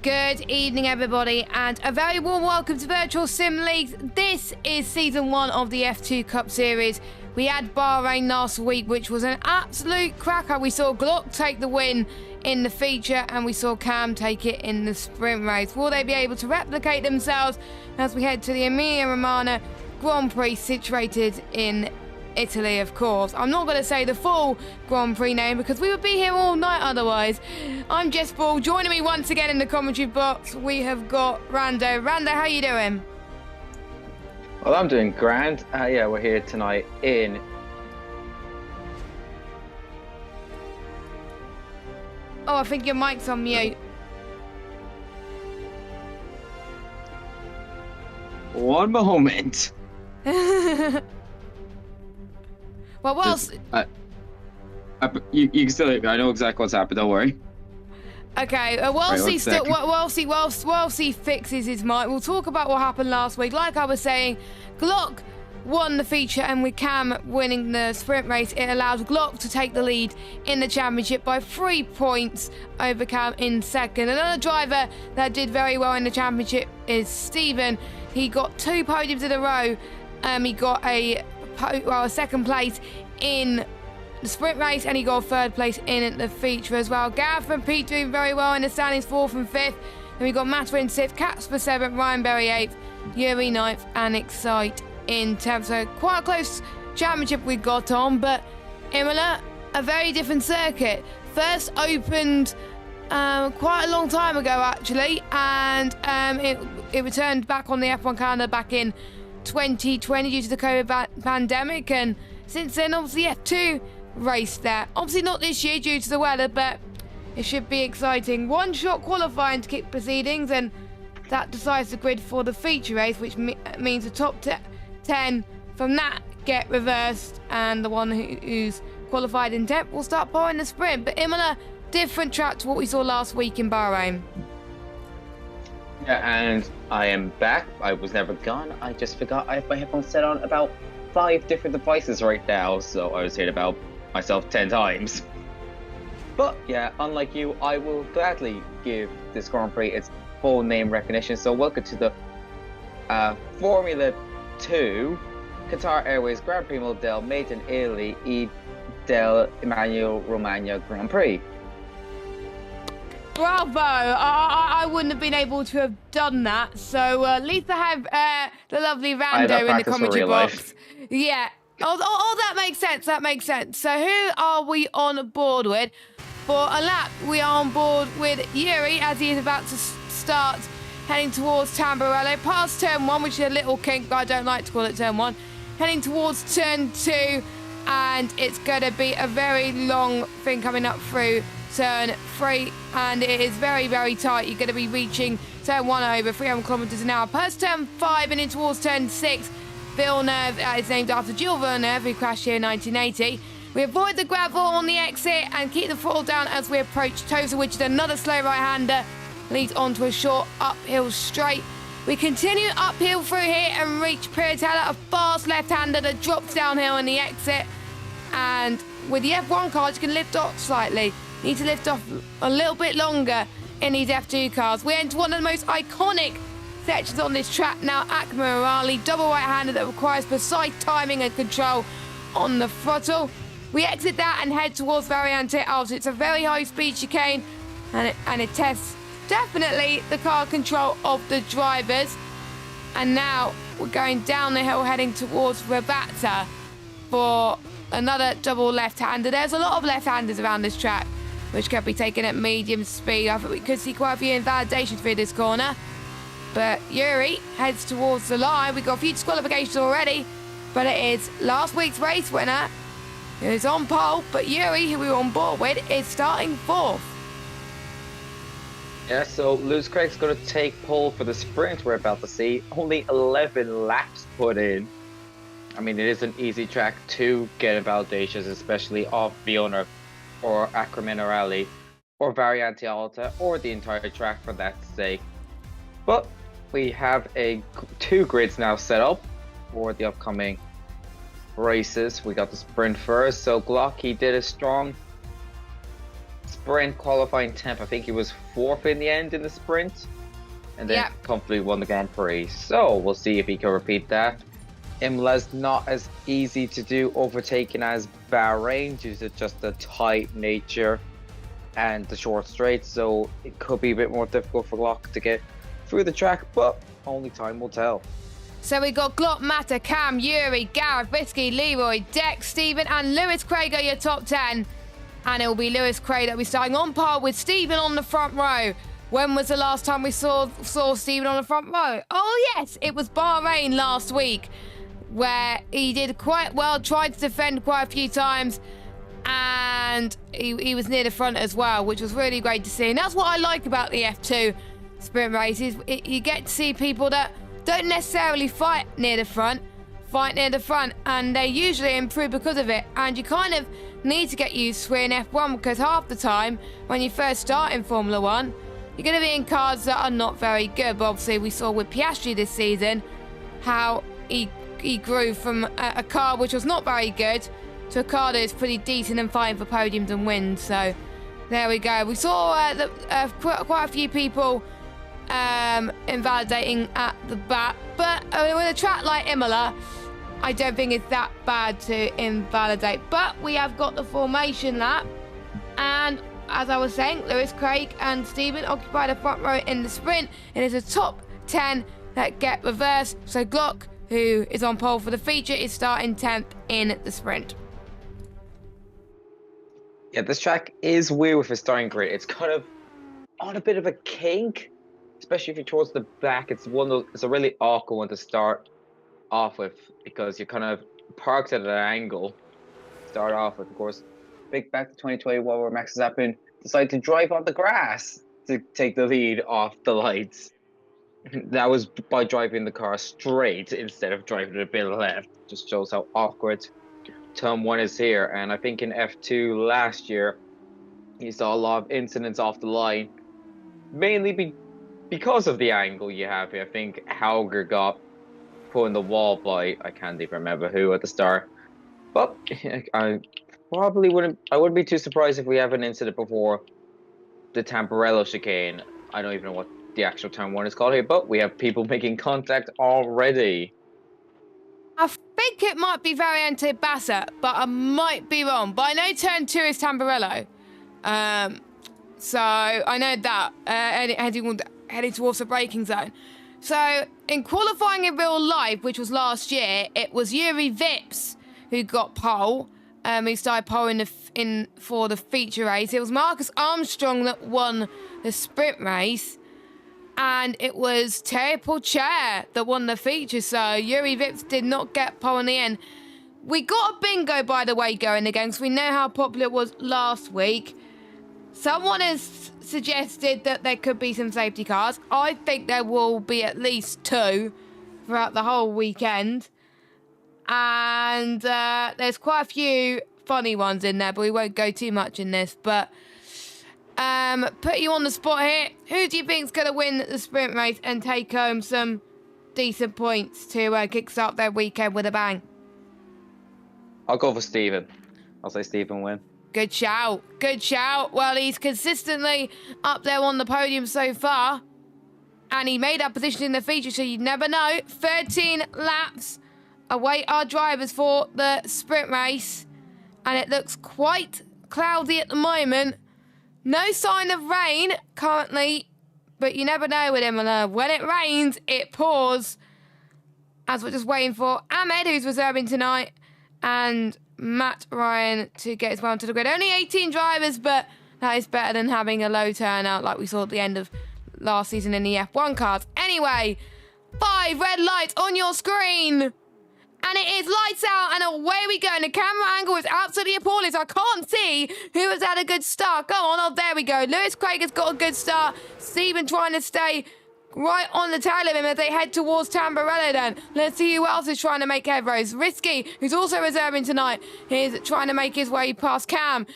Good evening, everybody, and a very warm welcome to Virtual Sim Leagues. This is Season 1 of the F2 Cup Series. We had Bahrain last week, which was an absolute cracker. We saw Glock take the win in the feature, and we saw Cam take it in the sprint race. Will they be able to replicate themselves as we head to the Emilia-Romagna Grand Prix situated in Italy, of course? I'm not going to say the full Grand Prix name because we would be here all night otherwise. I'm Jess Ball. Joining me once again in the commentary box, we have got Rando. Rando, how you doing? Well, I'm doing grand. Yeah, we're here tonight in... Oh, I think your mic's on mute. One moment. Well, whilst... you can still... I know exactly what's happened, don't worry. Okay, whilst he fixes his mic, we'll talk about what happened last week. Like I was saying, Glock won the feature, and with Cam winning the sprint race, it allows Glock to take the lead in the championship by 3 points over Cam in second. Another driver that did very well in the championship is Steven. He got 2 podiums in a row. He got a second place in the sprint race, and he got 3rd place in the feature as well. Gareth and Pete doing very well in the standings, 4th and 5th. Then we got Matt in 6th, Cats for 7th, Ryan Berry 8th, Yuri 9th, and Excite in 10th. So quite a close championship we got on, but Imola, a very different circuit. First opened quite a long time ago actually, and it returned back on the F1 calendar back in 2020 due to the COVID pandemic, and since then obviously F2 race there. Obviously not this year due to the weather, but it should be exciting. One shot qualifying to kick proceedings, and that decides the grid for the feature race, which means the top 10 from that get reversed, and the one who's qualified in 10th will start pouring the sprint. But Imola, different track to what we saw last week in Bahrain. Yeah, and I am back. I was never gone. I just forgot I have my headphones set on about 5 different devices right now, so I was hit about myself 10 times. But yeah, unlike you, I will gladly give this Grand Prix its full name recognition. So welcome to the Formula 2 Qatar Airways Grand Prix Model Made in Italy e del Emilia-Romagna Grand Prix. Bravo! I wouldn't have been able to have done that. So at least I have the lovely Rando in the commentary box. Yeah. Oh, that makes sense. That makes sense. So who are we on board with? For a lap, we are on board with Yuri as he is about to start heading towards Tamburello, past turn 1, which is a little kink, but I don't like to call it turn 1. Heading towards turn 2, and it's going to be a very long thing coming up through turn 3, and it is very, very tight. You're going to be reaching turn 1 over 300 kilometers an hour. Past turn 5 and in towards turn 6, Villeneuve is named after Jules Villeneuve, who crashed here in 1980. We avoid the gravel on the exit and keep the throttle down as we approach Tosa, which is another slow right-hander, leads onto a short uphill straight. We continue uphill through here and reach Piratella, a fast left-hander that drops downhill in the exit. And with the F1 cars, you can lift off slightly. You need to lift off a little bit longer in these F2 cars. We enter one of the most iconic sections on this track now, Akma Rally, double right-hander that requires precise timing and control on the throttle. We exit that and head towards Variante Alta. It's a very high-speed chicane, and it tests definitely the car control of the drivers. And now we're going down the hill heading towards Rabata for another double left-hander. There's a lot of left-handers around this track, which can be taken at medium speed. I think we could see quite a few invalidations through this corner. But Yuri heads towards the line. We've got a few disqualifications already, but it is last week's race winner who's on pole. But Yuri, who we were on board with, is starting 4th. Yeah, so Lewis Craig's going to take pole for the sprint we're about to see. Only 11 laps put in. I mean, it is an easy track to get invalidations, especially off Villeneuve or Acremena Rally or Variante Alta or the entire track for that sake. But we have 2 grids now set up for the upcoming races. We got the sprint first, so Glock, he did a strong sprint, qualifying 10th. I think he was 4th in the end in the sprint. And then comfortably won the Grand Prix. So we'll see if he can repeat that. Imola's not as easy to do overtaking as Bahrain due to just the tight nature and the short straight. So it could be a bit more difficult for Glock to get through the track, but only time will tell. So we got Glock, Mata, Cam, Yuri, Gareth, Bisky, Leroy, Dex, Stephen and Lewis Craig are your top 10. And it will be Lewis Craig that will be starting on par with Stephen on the front row. When was the last time we saw Stephen on the front row? Oh yes, it was Bahrain last week, where he did quite well, tried to defend quite a few times, and he was near the front as well, which was really great to see. And that's what I like about the F2 sprint races. You get to see people that don't necessarily fight near the front, and they usually improve because of it. And you kind of need to get used to it in F1, because half the time when you first start in Formula 1, you're going to be in cars that are not very good. But obviously we saw with Piastri this season how he grew from a car which was not very good to a car that is pretty decent and fighting for podiums and wins. So there we go. We saw quite a few people invalidating at the back, but with a track like Imola, I don't think it's that bad to invalidate. But we have got the formation lap, and as I was saying, Lewis Craig and Stephen occupy the front row in the sprint. It is a top 10 that get reversed. So Glock, who is on pole for the feature, is starting 10th in the sprint. Yeah, this track is weird with a starting grid. It's kind of on a bit of a kink, especially if you're towards the back. It's a really awkward one to start off with, because you're kind of parked at an angle. Start off with, of course. Big back to 2021, where Max Verstappen decided to drive on the grass to take the lead off the lights. That was by driving the car straight instead of driving a bit left. Just shows how awkward Turn 1 is here. And I think in F2 last year, you saw a lot of incidents off the line, mainly because of the angle you have here. I think Hauger got put in the wall by, I can't even remember who at the start. But I wouldn't be too surprised if we have an incident before the Tamburello chicane. I don't even know what the actual Turn 1 is called here, but we have people making contact already. I think it might be Variante Bassa, but I might be wrong. But I know Turn 2 is Tamburello. So I know that, heading towards the braking zone. So in qualifying in real life, which was last year, it was Yuri Vips who got pole. He started pole for the feature race. It was Marcus Armstrong that won the sprint race. And it was Terry Chair that won the feature. So Yuri Vips did not get pole in the end. We got a bingo, by the way, going again, because we know how popular it was last week. Someone has suggested that there could be some safety cars. I think there will be at least 2 throughout the whole weekend. And there's quite a few funny ones in there, but we won't go too much in this. But put you on the spot here. Who do you think is going to win the sprint race and take home some decent points to kickstart their weekend with a bang? I'll go for Stephen. I'll say Stephen win. Good shout. Good shout. Well, he's consistently up there on the podium so far. And he made that position in the feature, so you never know. 13 laps await our drivers for the sprint race. And it looks quite cloudy at the moment. No sign of rain currently, but you never know with Imola. When it rains, it pours. As we're just waiting for Ahmed, who's reserving tonight, and Matt Ryan to get his way onto the grid. Only 18 drivers, but that is better than having a low turnout like we saw at the end of last season in the F1 cars. Anyway, 5 red lights on your screen. And it is lights out, and away we go. And the camera angle is absolutely appalling, so I can't see who has had a good start. Go on, oh, there we go. Lewis Craig has got a good start. Stephen trying to stay right on the tail of him as they head towards Tamburello then. Let's see who else is trying to make headways. Risky, who's also reserving tonight, is trying to make his way past Cam.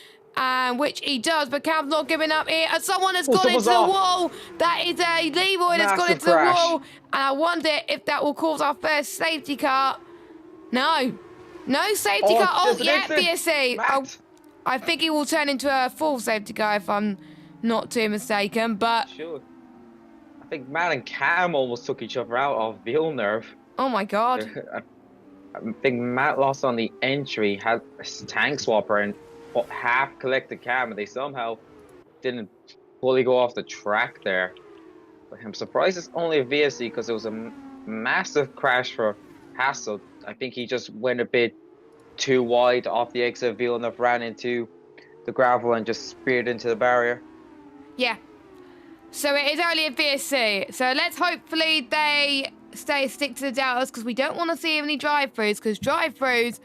Which he does, but Cam's not giving up here. And someone has gone into the wall. That is a Leroy that's gone into the wall. And I wonder if that will cause our first safety car. No safety car. Oh, yeah, BSC. I think he will turn into a full safety car if I'm not too mistaken, but... Sure. I think Matt and Cam almost took each other out of Villeneuve. Oh my God. I think Matt lost on the entry, had a tank swapper, and half collected Cam, and they somehow didn't fully go off the track there. But I'm surprised it's only a VSC because it was a massive crash for Hassel. I think he just went a bit too wide off the exit. Villeneuve ran into the gravel and just speared into the barrier. Yeah. So it is only a VSC. So let's hopefully they stick to the deltas because we don't want to see any drive-throughs because drive-throughs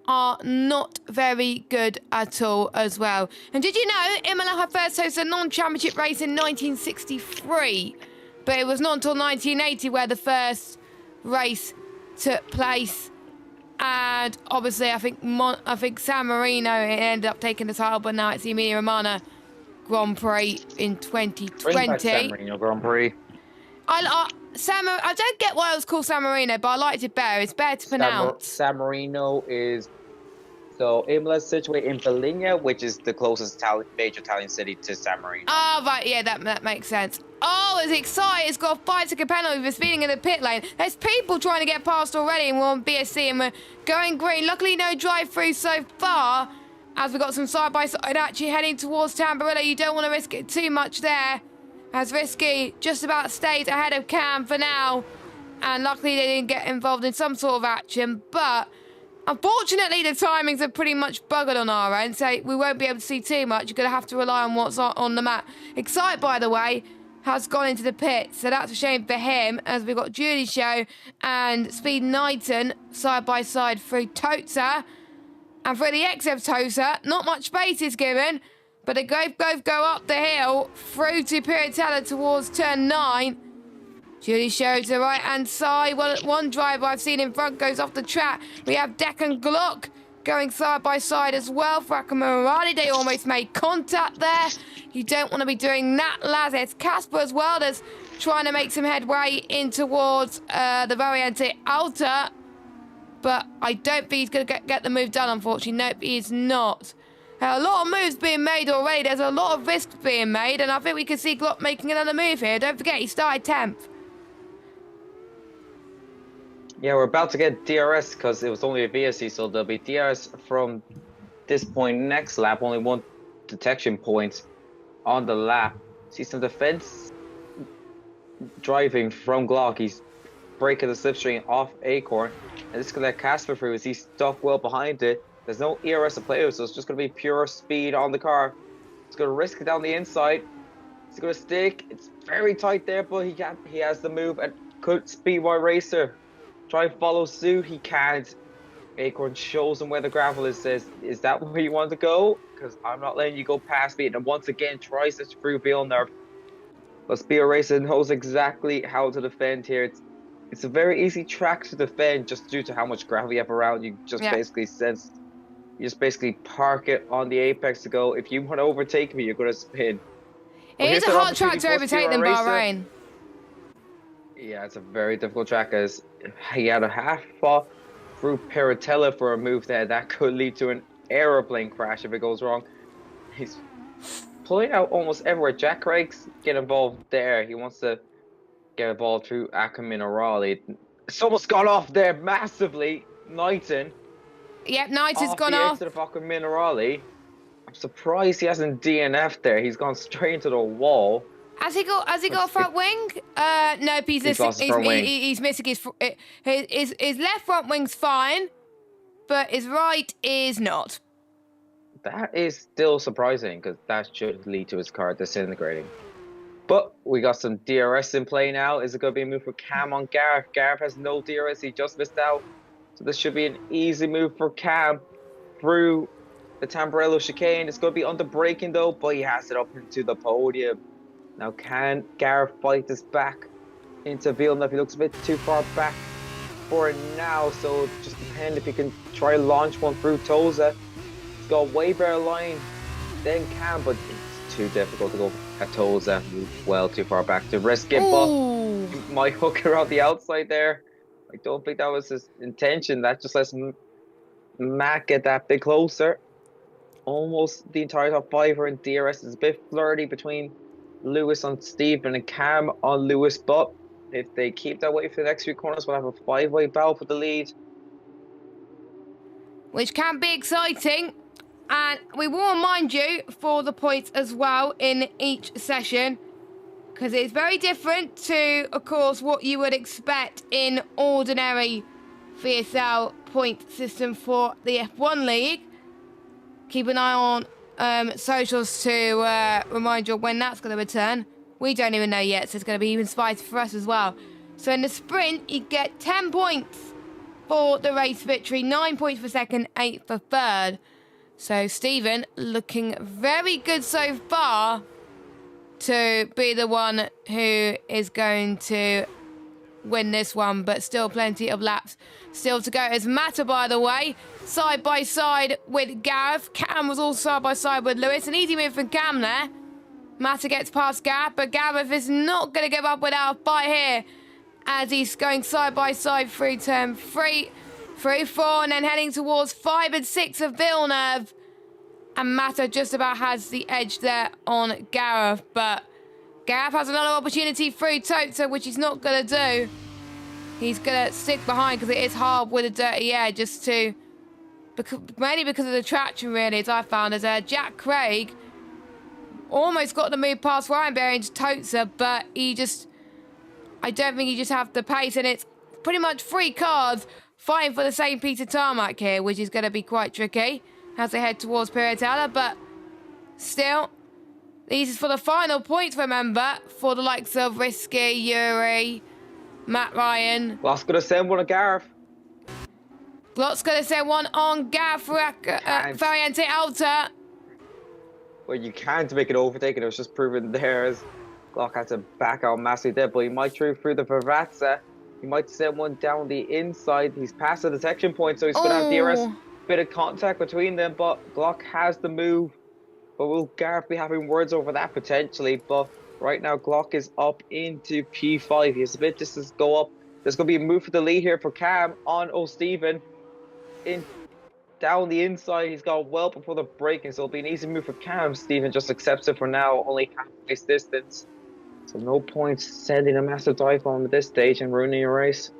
are not very good at all as well. And did you know Imola had first hosted a non-championship race in 1963, but it was not until 1980 where the first race took place. And obviously, I think San Marino ended up taking the title, but now it's the Emilia-Romagna Grand Prix in 2020. Bring back San Marino Grand Prix. I don't get why it was called San Marino, but I liked it better. It's better to pronounce. San Marino is... So Imola's situated in Bologna, which is the closest major Italian city to San Marino. Oh, right, yeah, that makes sense. Oh, it's exciting. It's got a 5-second penalty for speeding in the pit lane. There's people trying to get past already, and we're on BSC, and we're going green. Luckily, no drive-through so far, as we've got some side-by-side actually heading towards Tamburello. You don't want to risk it too much there, as Risky just about stays ahead of Cam for now, and luckily they didn't get involved in some sort of action, but... Unfortunately, the timings are pretty much buggered on our end, so we won't be able to see too much. You're going to have to rely on what's on the map. Excite, by the way, has gone into the pit, so that's a shame for him, as we've got Julie Show and Speed Knighton side by side through Toza. And for the XF Toza, not much space is given, but they both go up the hill through to Piratella towards turn 9. Julie Show to the right-hand side. Well, one driver I've seen in front goes off the track. We have Deccan Glock going side by side as well for Akamarali. They almost made contact there. You don't want to be doing that, lads. It's Casper as well that's trying to make some headway in towards the Variante Alta. But I don't think he's going to get the move done, unfortunately. Nope, he is not. A lot of moves being made already. There's a lot of risks being made, and I think we can see Glock making another move here. Don't forget, he started 10th. Yeah, we're about to get DRS because it was only a VSC, so there'll be DRS from this point next lap. Only one detection point on the lap. See some defense driving from Glock. He's breaking the slipstream off Acorn. And this is going to let Casper through as he's stuck well behind it. There's no ERS to play with, so it's just going to be pure speed on the car. It's going to risk it down the inside. It's going to stick. It's very tight there, but he has the move and could Speedway Racer try and follow suit. He can't. Acorn shows him where the gravel is, says, is that where you want to go? Because I'm not letting you go past me. And once again, tries to through Villeneuve. But Speedway Racer knows exactly how to defend here. It's a very easy track to defend just due to how much gravel you have around. You just basically park it on the apex to go. If you want to overtake me, you're going to spin. It is a hard track to overtake them, Bahrain. Yeah, it's a very difficult track as he had a half fall through Piratella for a move there that could lead to an aeroplane crash if it goes wrong. He's pulling out almost everywhere. Jack Craig's get involved there. He wants to get involved through Minerali. It's almost gone off there massively. Knighton. Yep, Knighton's gone off. The exit of Minerali. I'm surprised he hasn't DNF'd there. He's gone straight into the wall. Has he got a front wing? Nope, he's missing his left front wing's fine, but his right is not. That is still surprising because that should lead to his car disintegrating. But we got some DRS in play now. Is it going to be a move for Cam on Gareth? Gareth has no DRS. He just missed out. So this should be an easy move for Cam through the Tamburello chicane. It's going to be under braking though, but he has it up into the podium. Now, can Gareth fight this back into Villeneuve? He looks a bit too far back for it now, so it just depends if he can try to launch one through Toza. He's got a way better line than Cam, but it's too difficult to go at Toza. Well, too far back to risk it, but he might hook her on the outside there. I don't think that was his intention. That just lets Matt get that bit closer. almost the entire top 5 are in DRS. It's a bit flirty between Lewis on Stephen and Cam on Lewis, but if they keep that way for the next few corners, we'll have a 5-way battle for the lead. Which can be exciting. And we will remind you for the points as well in each session, because it's very different to, of course, what you would expect in ordinary VSL point system for the F1 League. Keep an eye on socials to remind you when that's going to return. We don't even know yet, so it's going to be even spicy for us as well. So in the sprint, you get 10 points for the race victory, 9 points for second, 8 for third. So Stephen looking very good so far to be the one who is going to win this one, but still plenty of laps still to go. As Mata, by the way, side by side with Gareth. Cam was also side by side with Lewis. An easy move from Cam there. Mata gets past Gareth, but Gareth is not going to give up without a fight here as he's going side by side through turn 3, through 4, and then heading towards 5 and 6 of Villeneuve. And Mata just about has the edge there on Gareth, but Gareth has another opportunity through Tota, which he's not going to do. He's going to stick behind because it is hard with a dirty air just to... mainly because of the traction, really, as I found. As Jack Craig almost got the move past Ryan Berry into Tota, but he just... I don't think he just have the pace, and it's pretty much 3 cars fighting for the same piece of tarmac here, which is going to be quite tricky as they head towards Piratella, but still, these is for the final points, remember, for the likes of Risky, Yuri, Matt Ryan. Glock's going to send one to Gareth. Glock's going to send one on Gareth Variante Alta. Well, you can't make it overtaken. It was just proven there as Glock had to back out massively there, but he might through the Verrazza. He might send one down the inside. He's past the detection point, so he's going to have DRS. Bit of contact between them, but Glock has the move. But will Gareth be having words over that potentially? But right now, Glock is up into P5. He has a bit distance to go up. There's going to be a move for the lead here for Cam on O'Stephen. Down the inside, he's got well before the braking, so it'll be an easy move for Cam. Stephen just accepts it for now, only half-pace distance. So no points sending a massive dive bomb at this stage and ruining your race.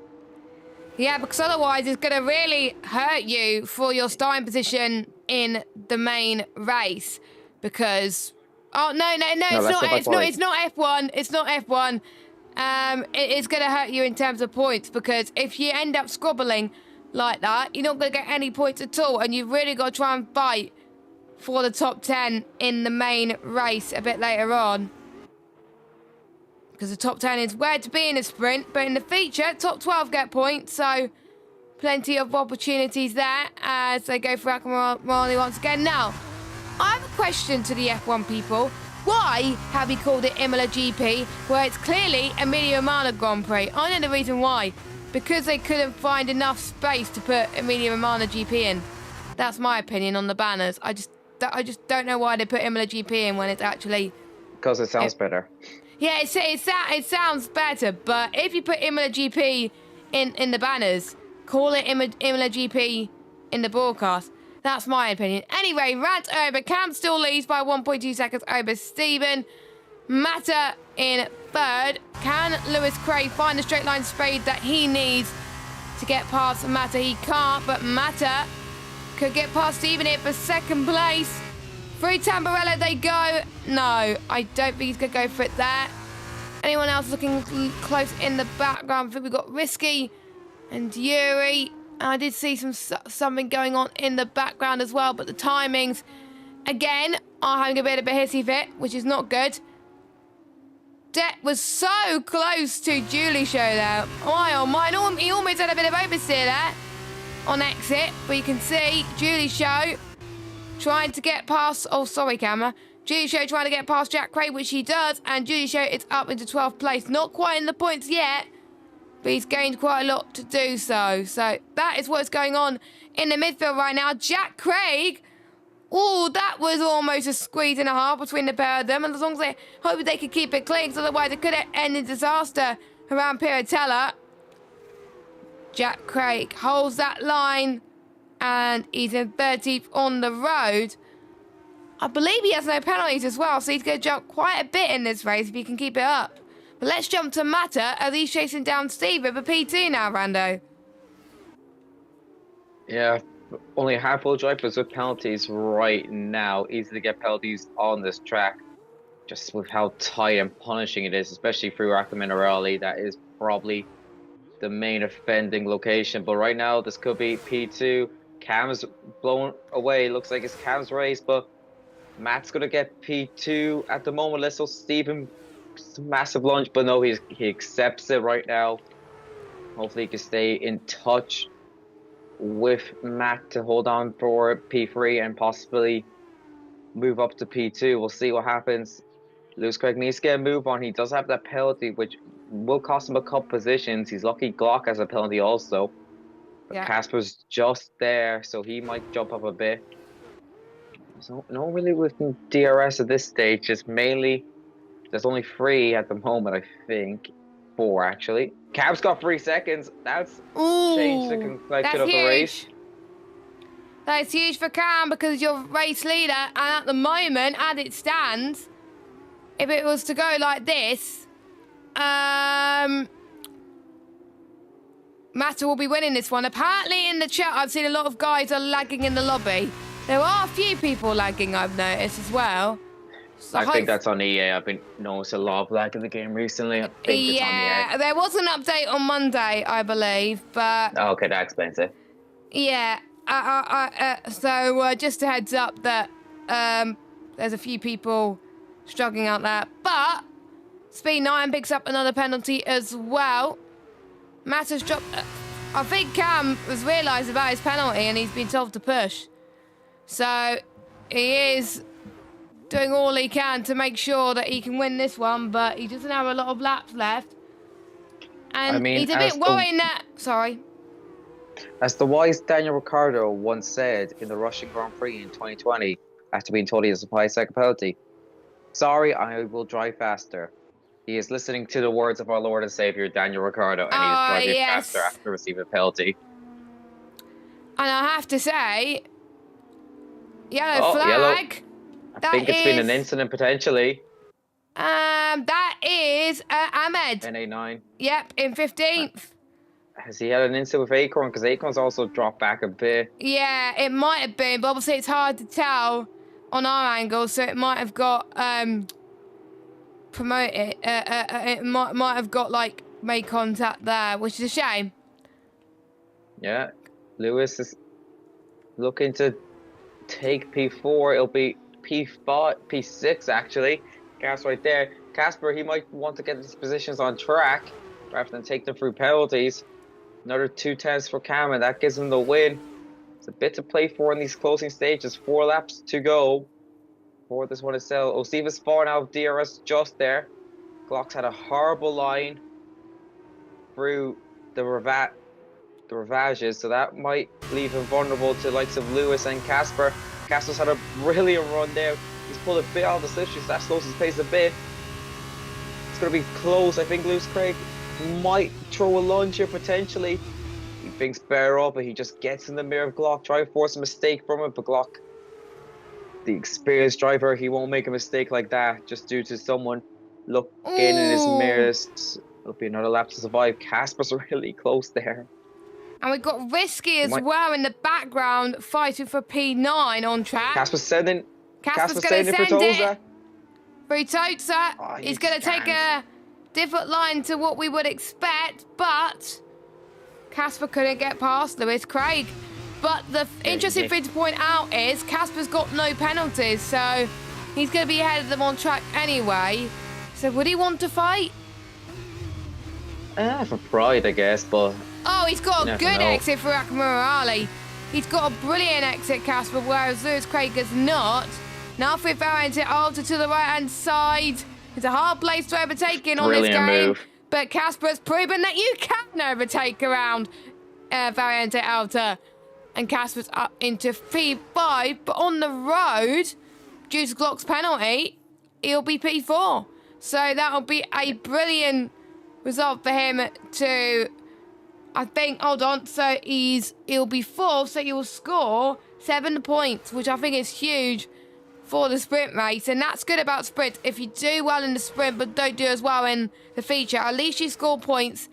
Yeah, because otherwise it's going to really hurt you for your starting position in the main race. Because, no, it's not F1. It's not F1. It's going to hurt you in terms of points, because if you end up squabbling like that, you're not going to get any points at all, and you've really got to try and fight for the top 10 in the main race a bit later on. Because the top 10 is where to be in a sprint, but in the feature, top 12 get points, so plenty of opportunities there as they go for Akamari once again. Now, I have a question to the F1 people. Why have you called it Imola GP, where it's clearly Emilia-Romagna Grand Prix? I know the reason why. Because they couldn't find enough space to put Emilia-Romagna GP in. That's my opinion on the banners. I just don't know why they put Imola GP in when it's actually... Because it sounds better. Yeah, it sounds better, but if you put Imola GP in the banners, call it Imola GP in the broadcast. That's my opinion. Anyway, rant over. Cam still leads by 1.2 seconds over Stephen. Mata in third. Can Lewis Craig find the straight line speed that he needs to get past Mata? He can't, but Mata could get past Stephen here for second place. Through Tamburello they go. No, I don't think he's going to go for it there. Anyone else looking close in the background? I think we've got Risky and Yuri. I did see something going on in the background as well, but the timings, again, are having a bit of a hissy fit, which is not good. Det was so close to Julie Show there. Oh my, he almost had a bit of oversteer there on exit, but you can see Julie Show trying to get past, oh sorry camera, Julie Show trying to get past Jack Craig, which he does, and Julie Show is up into 12th place. Not quite in the points yet, but he's gained quite a lot to do so. So that is what's going on in the midfield right now. Jack Craig, oh, that was almost a squeeze and a half between the pair of them, and as long as they hope they could keep it clean, because otherwise it could end in disaster around Piratella. Jack Craig holds that line, and he's in 13th on the road. I believe he has no penalties as well, so he's going to jump quite a bit in this race if he can keep it up. But let's jump to Mata as he's chasing down Steve with a P2 now, Rando. Yeah, only a handful of drivers with penalties right now. Easy to get penalties on this track, just with how tight and punishing it is, especially through Rocca Minerali. That is probably the main offending location. But right now, this could be P2. Cam's blown away. Looks like it's Cam's race, but Matt's gonna get P2 at the moment. Let's go Stephen, massive lunge, but no, he accepts it right now. Hopefully, he can stay in touch with Matt to hold on for P3 and possibly move up to P2. We'll see what happens. Lewis Craig needs to get a move on. He does have that penalty, which will cost him a couple positions. He's lucky Glock has a penalty also. But Casper's just there, so he might jump up a bit. So no really with DRS at this stage. It's mainly there's only 3 at the moment, I think. 4 actually. Cab's got 3 seconds. That's changed the complexion of the race. That's huge for Cam because you're race leader, and at the moment, as it stands, if it was to go like this, Mata will be winning this one. Apparently in the chat, I've seen a lot of guys are lagging in the lobby. There are a few people lagging, I've noticed as well. So I think that's on EA. I've been noticing a lot of lag in the game recently. I think it's on EA. There was an update on Monday, I believe, but... Oh, okay, that explains it. Yeah, so just a heads up that there's a few people struggling out there. But Speed 9 picks up another penalty as well. Matt has dropped... I think Cam has realised about his penalty and he's been told to push. So he is doing all he can to make sure that he can win this one, but he doesn't have a lot of laps left. And I mean, he's a bit worried that... Sorry. As the wise Daniel Ricciardo once said in the Russian Grand Prix in 2020, after being told he has a 5-second penalty, "Sorry, I will drive faster." He is listening to the words of our Lord and Savior, Daniel Ricciardo, and he is driving faster after receiving a penalty. And I have to say, yellow flag. Yellow. I think it's been an incident potentially. That is Ahmed. NA9. Yep, in 15th. Has he had an incident with Acorn? Because Acorn's also dropped back a bit. Yeah, it might have been, but obviously it's hard to tell on our angle, so it might have got promoted. It might have got like made contact there, which is a shame. Yeah, Lewis is looking to take P4. It'll be P5, P6 actually. Gas right there. Casper, he might want to get his positions on track rather than take them through penalties. Another 2 tenths for Cam, and that gives him the win. It's a bit to play for in these closing stages. 4 laps to go for this one to sell. Osiva's fallen out of DRS just there. Glock's had a horrible line through the ravages, so that might leave him vulnerable to the likes of Lewis and Casper. Casper's had a brilliant run there. He's pulled a bit out of the slipstream, so that slows his pace a bit. It's going to be close. I think Lewis Craig might throw a lunge here potentially. He thinks better up, but he just gets in the mirror of Glock, try to force a mistake from it, but Glock, the experienced driver, he won't make a mistake like that just due to someone looking in his mirrors. It'll be another lap to survive. Casper's really close there. And we've got Risky as well in the background, fighting for P9 on track. Casper's sending for Toza. Through Toza. Oh, he's going to take a different line to what we would expect, but Casper couldn't get past Lewis Craig. But the interesting thing to point out is Casper's got no penalties, so he's going to be ahead of them on track anyway. So would he want to fight? For pride, I guess, but... Oh, he's got a good exit for Morale. He's got a brilliant exit, Casper, whereas Lewis Craig has not. Now for Variante Alta to the right-hand side. It's a hard place to overtake in on this game. But Casper has proven that you can overtake around Variante Alta. And Casper's up into P5, but on the road, due to Glock's penalty, he'll be P4. So that'll be a brilliant result for him to, I think, hold on, so he'll be 4th, so he will score 7 points, which I think is huge for the sprint race, and that's good about sprint. If you do well in the sprint but don't do as well in the feature, at least you score points,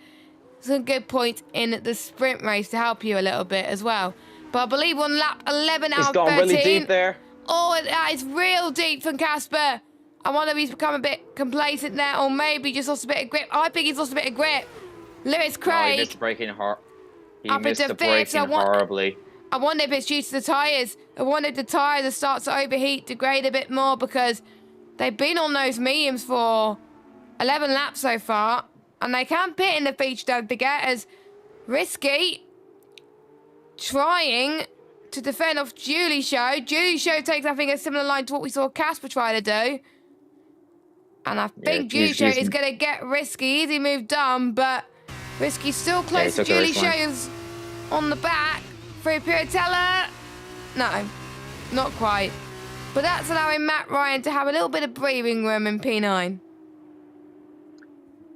some good points in the sprint race to help you a little bit as well. But I believe on lap 11 out He's of gone 13. really deep there. Oh, that is real deep from Casper. I wonder if he's become a bit complacent there, or maybe just lost a bit of grip. I think he's lost a bit of grip. Lewis Craig. No, he missed braking hard. He up missed into the fifth, braking horribly. I wonder if it's due to the tyres. I wonder if the tyres are starting to overheat, degrade a bit more, because they've been on those mediums for 11 laps so far. And they can pit in the feature, don't forget, as Risky trying to defend off Julie Show. Julie Show takes, I think, a similar line to what we saw Casper try to do. And I think Julie Show is going to get Risky. Easy move done, but Risky's still close to Julie Show's on the back. Through Piratella. No, not quite. But that's allowing Matt Ryan to have a little bit of breathing room in P9.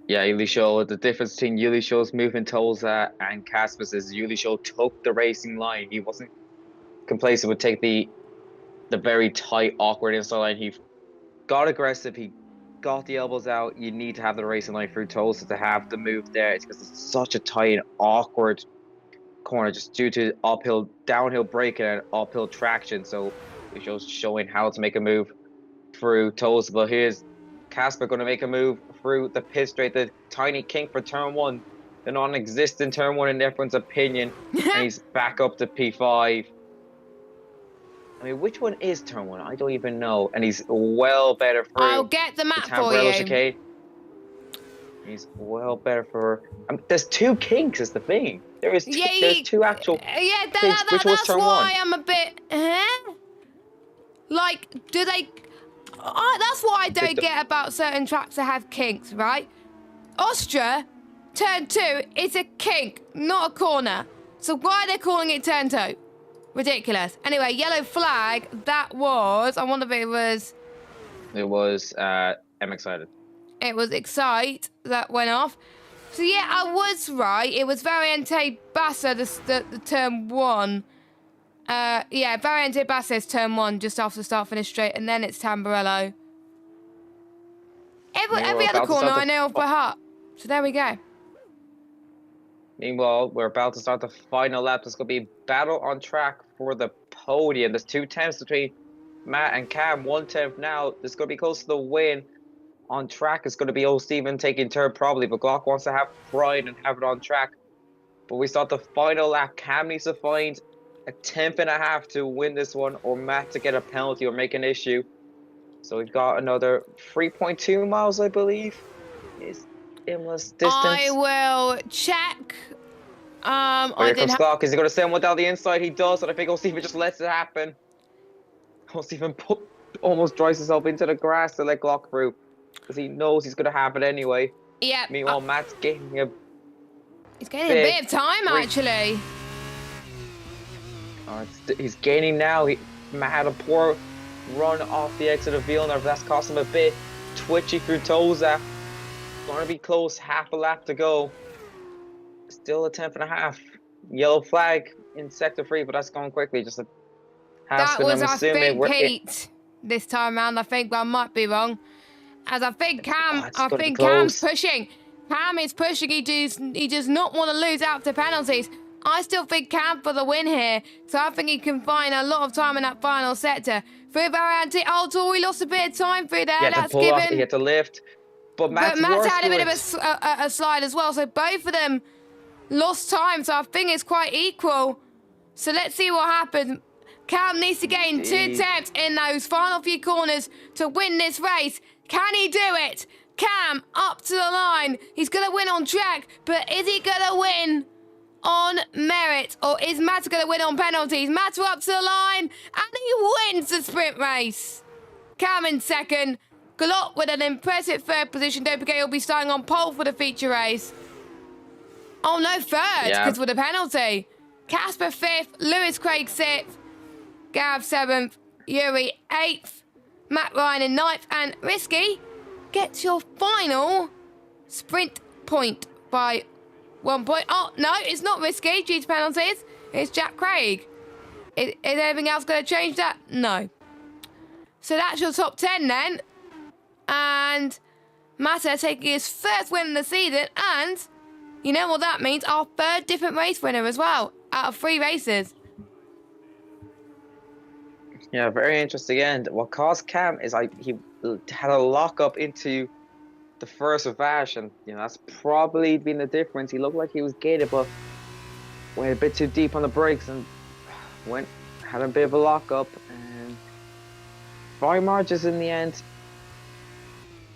Yeah, Yuli Show, the difference between Yuli Show's movement Tolza and Casper's is Yuli Show took the racing line. He wasn't complacent, would take the very tight, awkward inside line. He got aggressive, he got the elbows out. You need to have the racing line through Tolza to have the move there. It's because it's such a tight and awkward corner just due to downhill braking and uphill traction. So it shows showing how to make a move through Tolza. But here's Casper going to make a move through the pit straight, the tiny kink for turn 1, the non-existent turn 1 in everyone's opinion. And he's back up to P5. I mean, which one is turn 1? I don't even know. And he's well better through. I'll get the map for you. Chicane. He's well better for. There's 2 kinks is the thing. There's 2 actual. That's why I'm a bit. Like, do they? That's what I don't get about certain tracks that have kinks, right? Austria, turn 2 is a kink, not a corner. So why are they calling it turn 2? Ridiculous. Anyway, yellow flag. That was. I wonder if it was. It was. I'm excited. It was Excite that went off. So yeah, I was right. It was Variante Bassa, the turn 1. Yeah, Variante Bassa is turn 1 just after the start finish straight, and then it's Tamburello. Every other corner I know off by heart. So there we go. Meanwhile, we're about to start the final lap. There's going to be battle on track for the podium. There's 2 tenths between Matt and Cam. 1 tenth now. This is going to be close to the win. On track, it's going to be old Steven taking turn probably, but Glock wants to have pride and have it on track. But we start the final lap. Cam needs to find a 10.5 to win this one, or Matt to get a penalty or make an issue. So we've got another 3.2 miles, I believe, is Imola's distance. I will check. Here comes Glock. Is he going to send one down the inside? He does, and I think old Steven just lets it happen. Old Steven almost drives himself into the grass to let Glock through, because he knows he's going to have it anyway. Yeah. Meanwhile, Matt's gaining He's gaining a bit of time, actually. He's gaining now. Matt had a poor run off the exit of Villeneuve. That's cost him a bit. Twitchy through Toza. Going to be close. Half a lap to go. Still a 10.5. Yellow flag in sector 3, but that's going quickly. Just a that was, I think, Pete this time around. I think, but I might be wrong. As I think Cam's pushing. Cam is pushing. He does not want to lose out to penalties. I still think Cam for the win here. So I think he can find a lot of time in that final sector. Through Variante. Oh, Tori lost a bit of time through there. That's given. He had to lift. But Matt's had a bit of a slide as well. So both of them lost time. So I think it's quite equal. So let's see what happens. Cam needs to gain 2 tenths in those final few corners to win this race. Can he do it? Cam up to the line. He's going to win on track. But is he going to win on merit, or is Matt going to win on penalties? Matt up to the line, and he wins the sprint race. Cam in second. Galot with an impressive 3rd position. Don't forget he'll be starting on pole for the feature race. Oh no, 3rd, because with a penalty. Casper 5th, Lewis Craig 6th, Gav 7th, Yuri 8th, Matt Ryan in 9th, and Risky gets your final sprint point by 1 point. Oh, no, it's not Risky due to penalties. It's Jack Craig. Is anything else going to change that? No. So that's your top 10 then. And Mata taking his first win in the season. And you know what that means? Our third different race winner as well, out of 3 races. Yeah, very interesting end. What caused Cam is he had a lock up into the first of Ash, and that's probably been the difference. He looked like he was gated, but went a bit too deep on the brakes and had a bit of a lock up, and by margins in the end.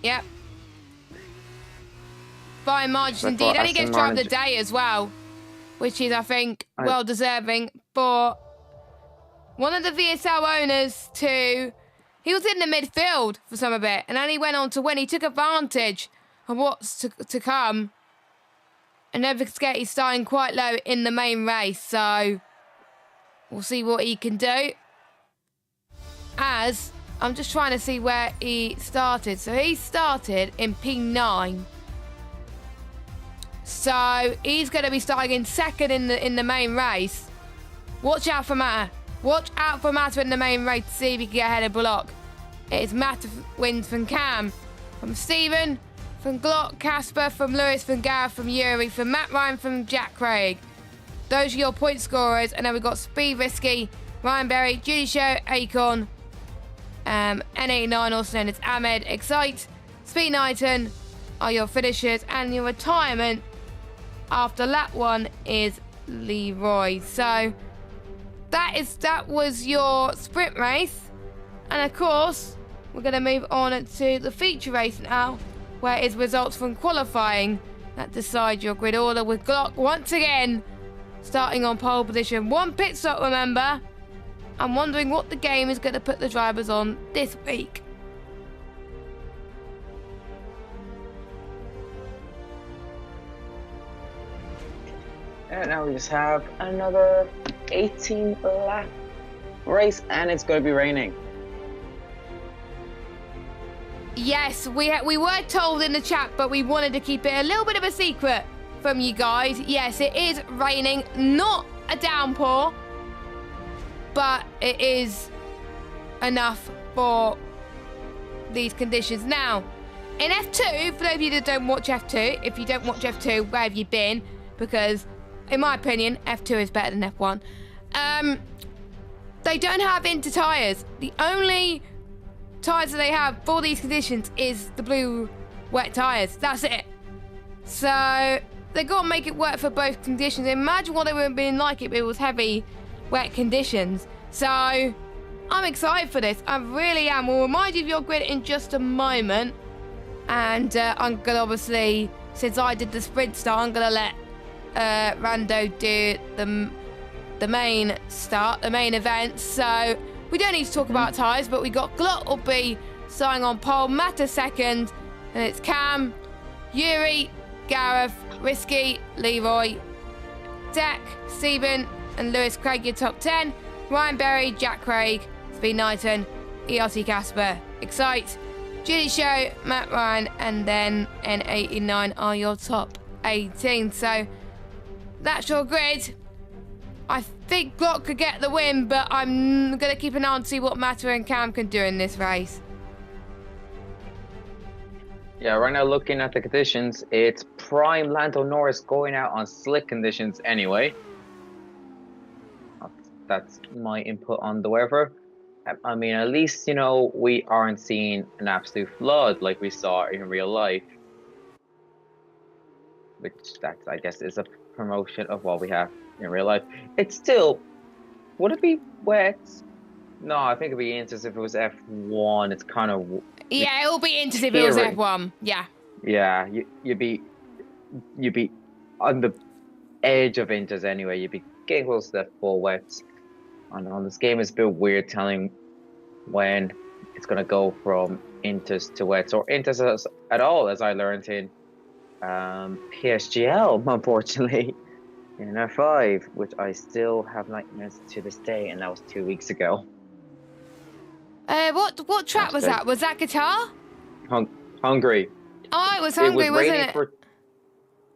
Yep. By margins indeed. And he gets driver of the day as well, which is, I think, well deserving for one of the VSL owners too. He was in the midfield for some of it, and then he went on to win. He took advantage of what's to come. And never forget, he's starting quite low in the main race, so we'll see what he can do. As I'm just trying to see where he started. So he started in P9. So he's going to be starting in second in the main race. Watch out for Mata. Watch out for Mata in the main race to see if he can get ahead of Block. It's Mata wins from Cam, from Stephen, from Glock, Casper, from Lewis, from Gareth, from Yuri, from Matt Ryan, from Jack Craig. Those are your point scorers. And then we've got Speed Risky, Ryan Berry, Judy Show, Acorn, N89, also known as Ahmed, Excite, Speed Knighton are your finishers, and your retirement after lap 1 is Leroy. So that was your sprint race, and of course we're going to move on to the feature race now, where it's results from qualifying that decide your grid order, with Glock once again starting on pole position. 1 pit stop, remember. I'm wondering what the game is going to put the drivers on this week. And now we just have another 18-lap race, and it's going to be raining. Yes, we were told in the chat, but we wanted to keep it a little bit of a secret from you guys. Yes, it is raining, not a downpour, but it is enough for these conditions. Now, in F2, for those of you that don't watch F2, if you don't watch F2, where have you been? Because, in my opinion, F2 is better than F1. They don't have inter tyres. The only tyres that they have for these conditions is the blue wet tyres. That's it. So they got to make it work for both conditions. Imagine what it would have been like if it was heavy, wet conditions. So I'm excited for this. I really am. We'll remind you of your grid in just a moment. And I'm going to obviously, since I did the sprint start, I'm going to let Rando do the main start, the main event. So we don't need to talk about tyres, but we got Glock will be starting on pole, Mata second, and it's Cam, Yuri, Gareth, Risky, Leroy, Deck, Stephen, and Lewis Craig, your top 10. Ryan Berry, Jack Craig, Speed Knighton, ERT Casper, Excite, Judy Show, Matt Ryan, and then N89 are your top 18. So that's your grid. I think Glock could get the win, but I'm going to keep an eye on to see what Mata and Cam can do in this race. Yeah, right now looking at the conditions, it's prime Lando Norris going out on slick conditions anyway. That's my input on the weather. I mean, at least, we aren't seeing an absolute flood like we saw in real life. Which, I guess, is a promotion of what we have in real life. It's still, would it be wet? No, I think it'd be interesting if it was F1. It's kind of... Yeah, it'll be interesting if it was F1. Yeah. Yeah, you'd be on the edge of inters anyway. You'd be getting close to that full wet. On this game, it's a bit weird telling when it's going to go from inters to wets, or inters at all, as I learned in PSGL, unfortunately, in F5, which I still have nightmares to this day, and that was 2 weeks ago. What track was that? Was that Qatar? Hungary. Oh, it was Hungary, wasn't it?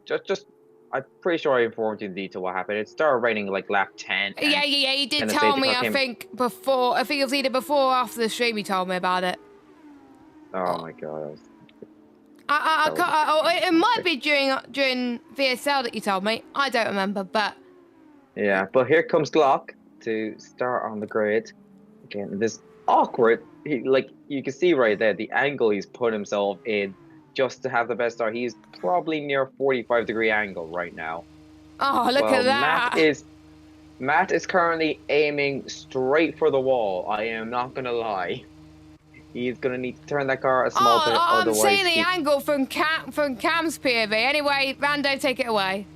Just I'm pretty sure I informed you in detail what happened. It started raining like lap 10. Yeah. You did and the tell safety me. car I came- think before. I think it was either before or after the stream. You told me about it. Oh my god. It might be during VSL that you told me. I don't remember, but Yeah, but here comes Glock to start on the grid. Again, this awkward, like you can see right there, the angle he's put himself in just to have the best start. He's probably near 45-degree angle right now. oh, look Well, at that. Matt is currently aiming straight for the wall. I am not gonna lie. He's gonna need to turn that car a small bit, I'm otherwise seeing the angle from Cam's POV. Anyway, Rando, take it away.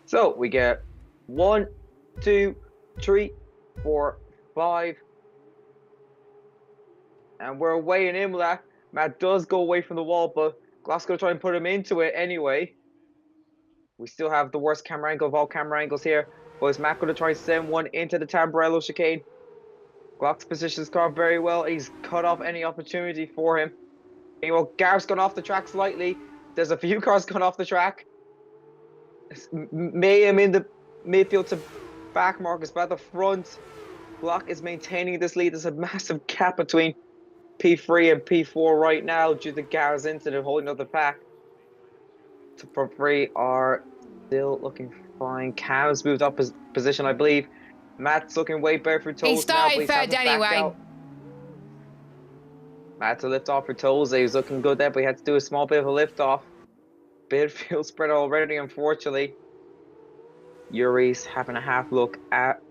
So we get 1, 2, 3, 4, 5. And we're away in Imola. Matt does go away from the wall, but Glock's going to try and put him into it anyway. We still have the worst camera angle of all camera angles here. But is Matt going to try and send one into the Tamburello chicane? Glock's positions car very well. He's cut off any opportunity for him. Anyway, Gareth's gone off the track slightly. There's a few cars gone off the track. Mayhem in the midfield to back Marcus, but at the front, Glock is maintaining this lead. There's a massive gap between P3 and P4 right now due to Gareth's incident holding up the pack. Top 3 are still looking fine. Cam's moved up his position, I believe. Matt's looking way better for Toes. He started third anyway. Matt's a lift off for Toes. He was looking good there, but he had to do a small bit of a lift off. Bit field spread already, unfortunately. Yuri's having a half look at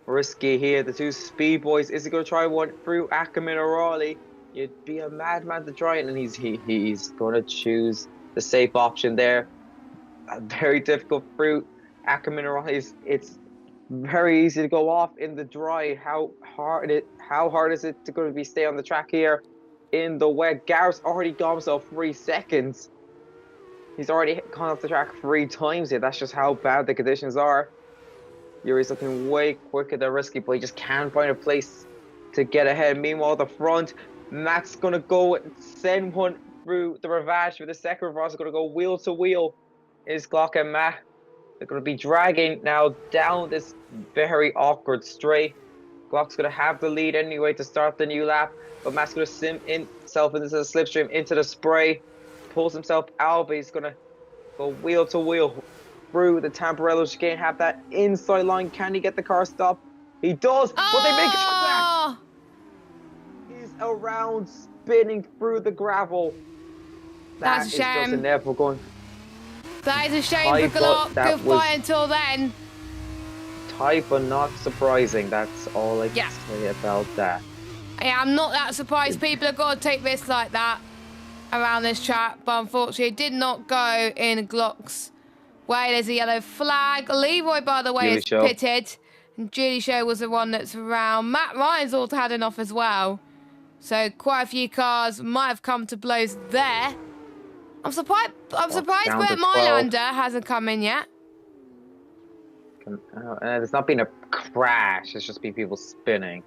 Risky here. The two speed boys. Is he going to try one through Ackerman or Raleigh? You'd be a madman to try it, and he's going to choose the safe option there. A very difficult through Ackerman or Raleigh. It's very easy to go off in the dry. How hard is it to going to be stay on the track here in the wet? Gareth's already got himself 3 seconds. He's already gone off the track 3 times here. That's just how bad the conditions are. Yuri's looking way quicker than Risky, but he just can't find a place to get ahead. Meanwhile, the front, Matt's going to go and send one through the Ravage for the second reverse. Is going to go wheel to wheel. Is Glock and Matt. They're going to be dragging now down this very awkward straight. Glock's going to have the lead anyway to start the new lap, but Matt's going to sim himself into the slipstream, into the spray. Pulls himself out, but he's going to go wheel to wheel through the Tamburello chicane. Have that inside line. Can he get the car stopped? He does, but they make contact. He's around spinning through the gravel. That's a shame. Just inevitable going. That is a shame for Glock. Good fight until then. Tight, but not surprising. That's all I can say about that. Yeah, I'm not that surprised. People have got to take risks like that around this track, but unfortunately it did not go in Glock's way. There's a yellow flag. Leroy, by the way, is pitted. And Julie Show was the one that's around. Matt Ryan's also had enough as well. So quite a few cars might have come to blows there. I'm surprised Bert Mylander hasn't come in yet. There's not been a crash. It's just been people spinning.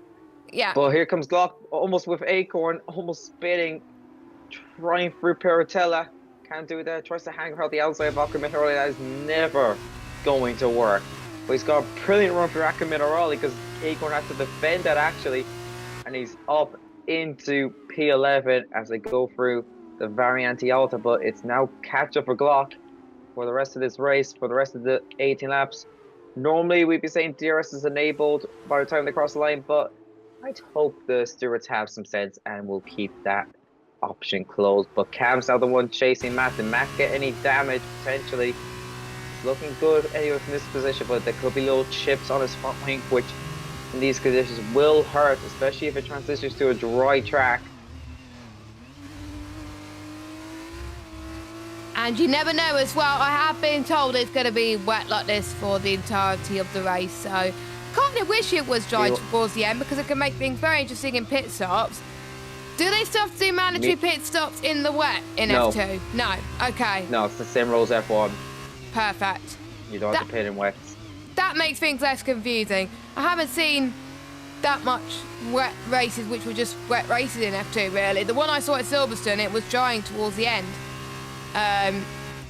Yeah. But here comes Glock, almost with Acorn, almost spinning, trying through Piratella. Can't do that. Tries to hang out the outside of Ackerman-Orali. That is never going to work. But he's got a brilliant run for Ackerman-Orali because Acorn has to defend that actually. And he's up into P11 as they go through the Variante Alta. But it's now catch up for Glock for the rest of this race, for the rest of the 18 laps. Normally we'd be saying DRS is enabled by the time they cross the line, but I'd hope the stewards have some sense and will keep that option closed. But Cam's now the one chasing Matt. Did Matt get any damage potentially? It's looking good anyway from this position, but there could be little chips on his front wing, which in these conditions will hurt, especially if it transitions to a dry track. And you never know as well. I have been told it's going to be wet like this for the entirety of the race. So kind of wish it was dry towards the end because it can make things very interesting in pit stops. Do they still have to do mandatory pit stops in the wet in F2? No. Okay. No, it's the same rules F1. Perfect. You don't have to pit in wet. That makes things less confusing. I haven't seen that much wet races which were just wet races in F2 really. The one I saw at Silverstone, it was drying towards the end.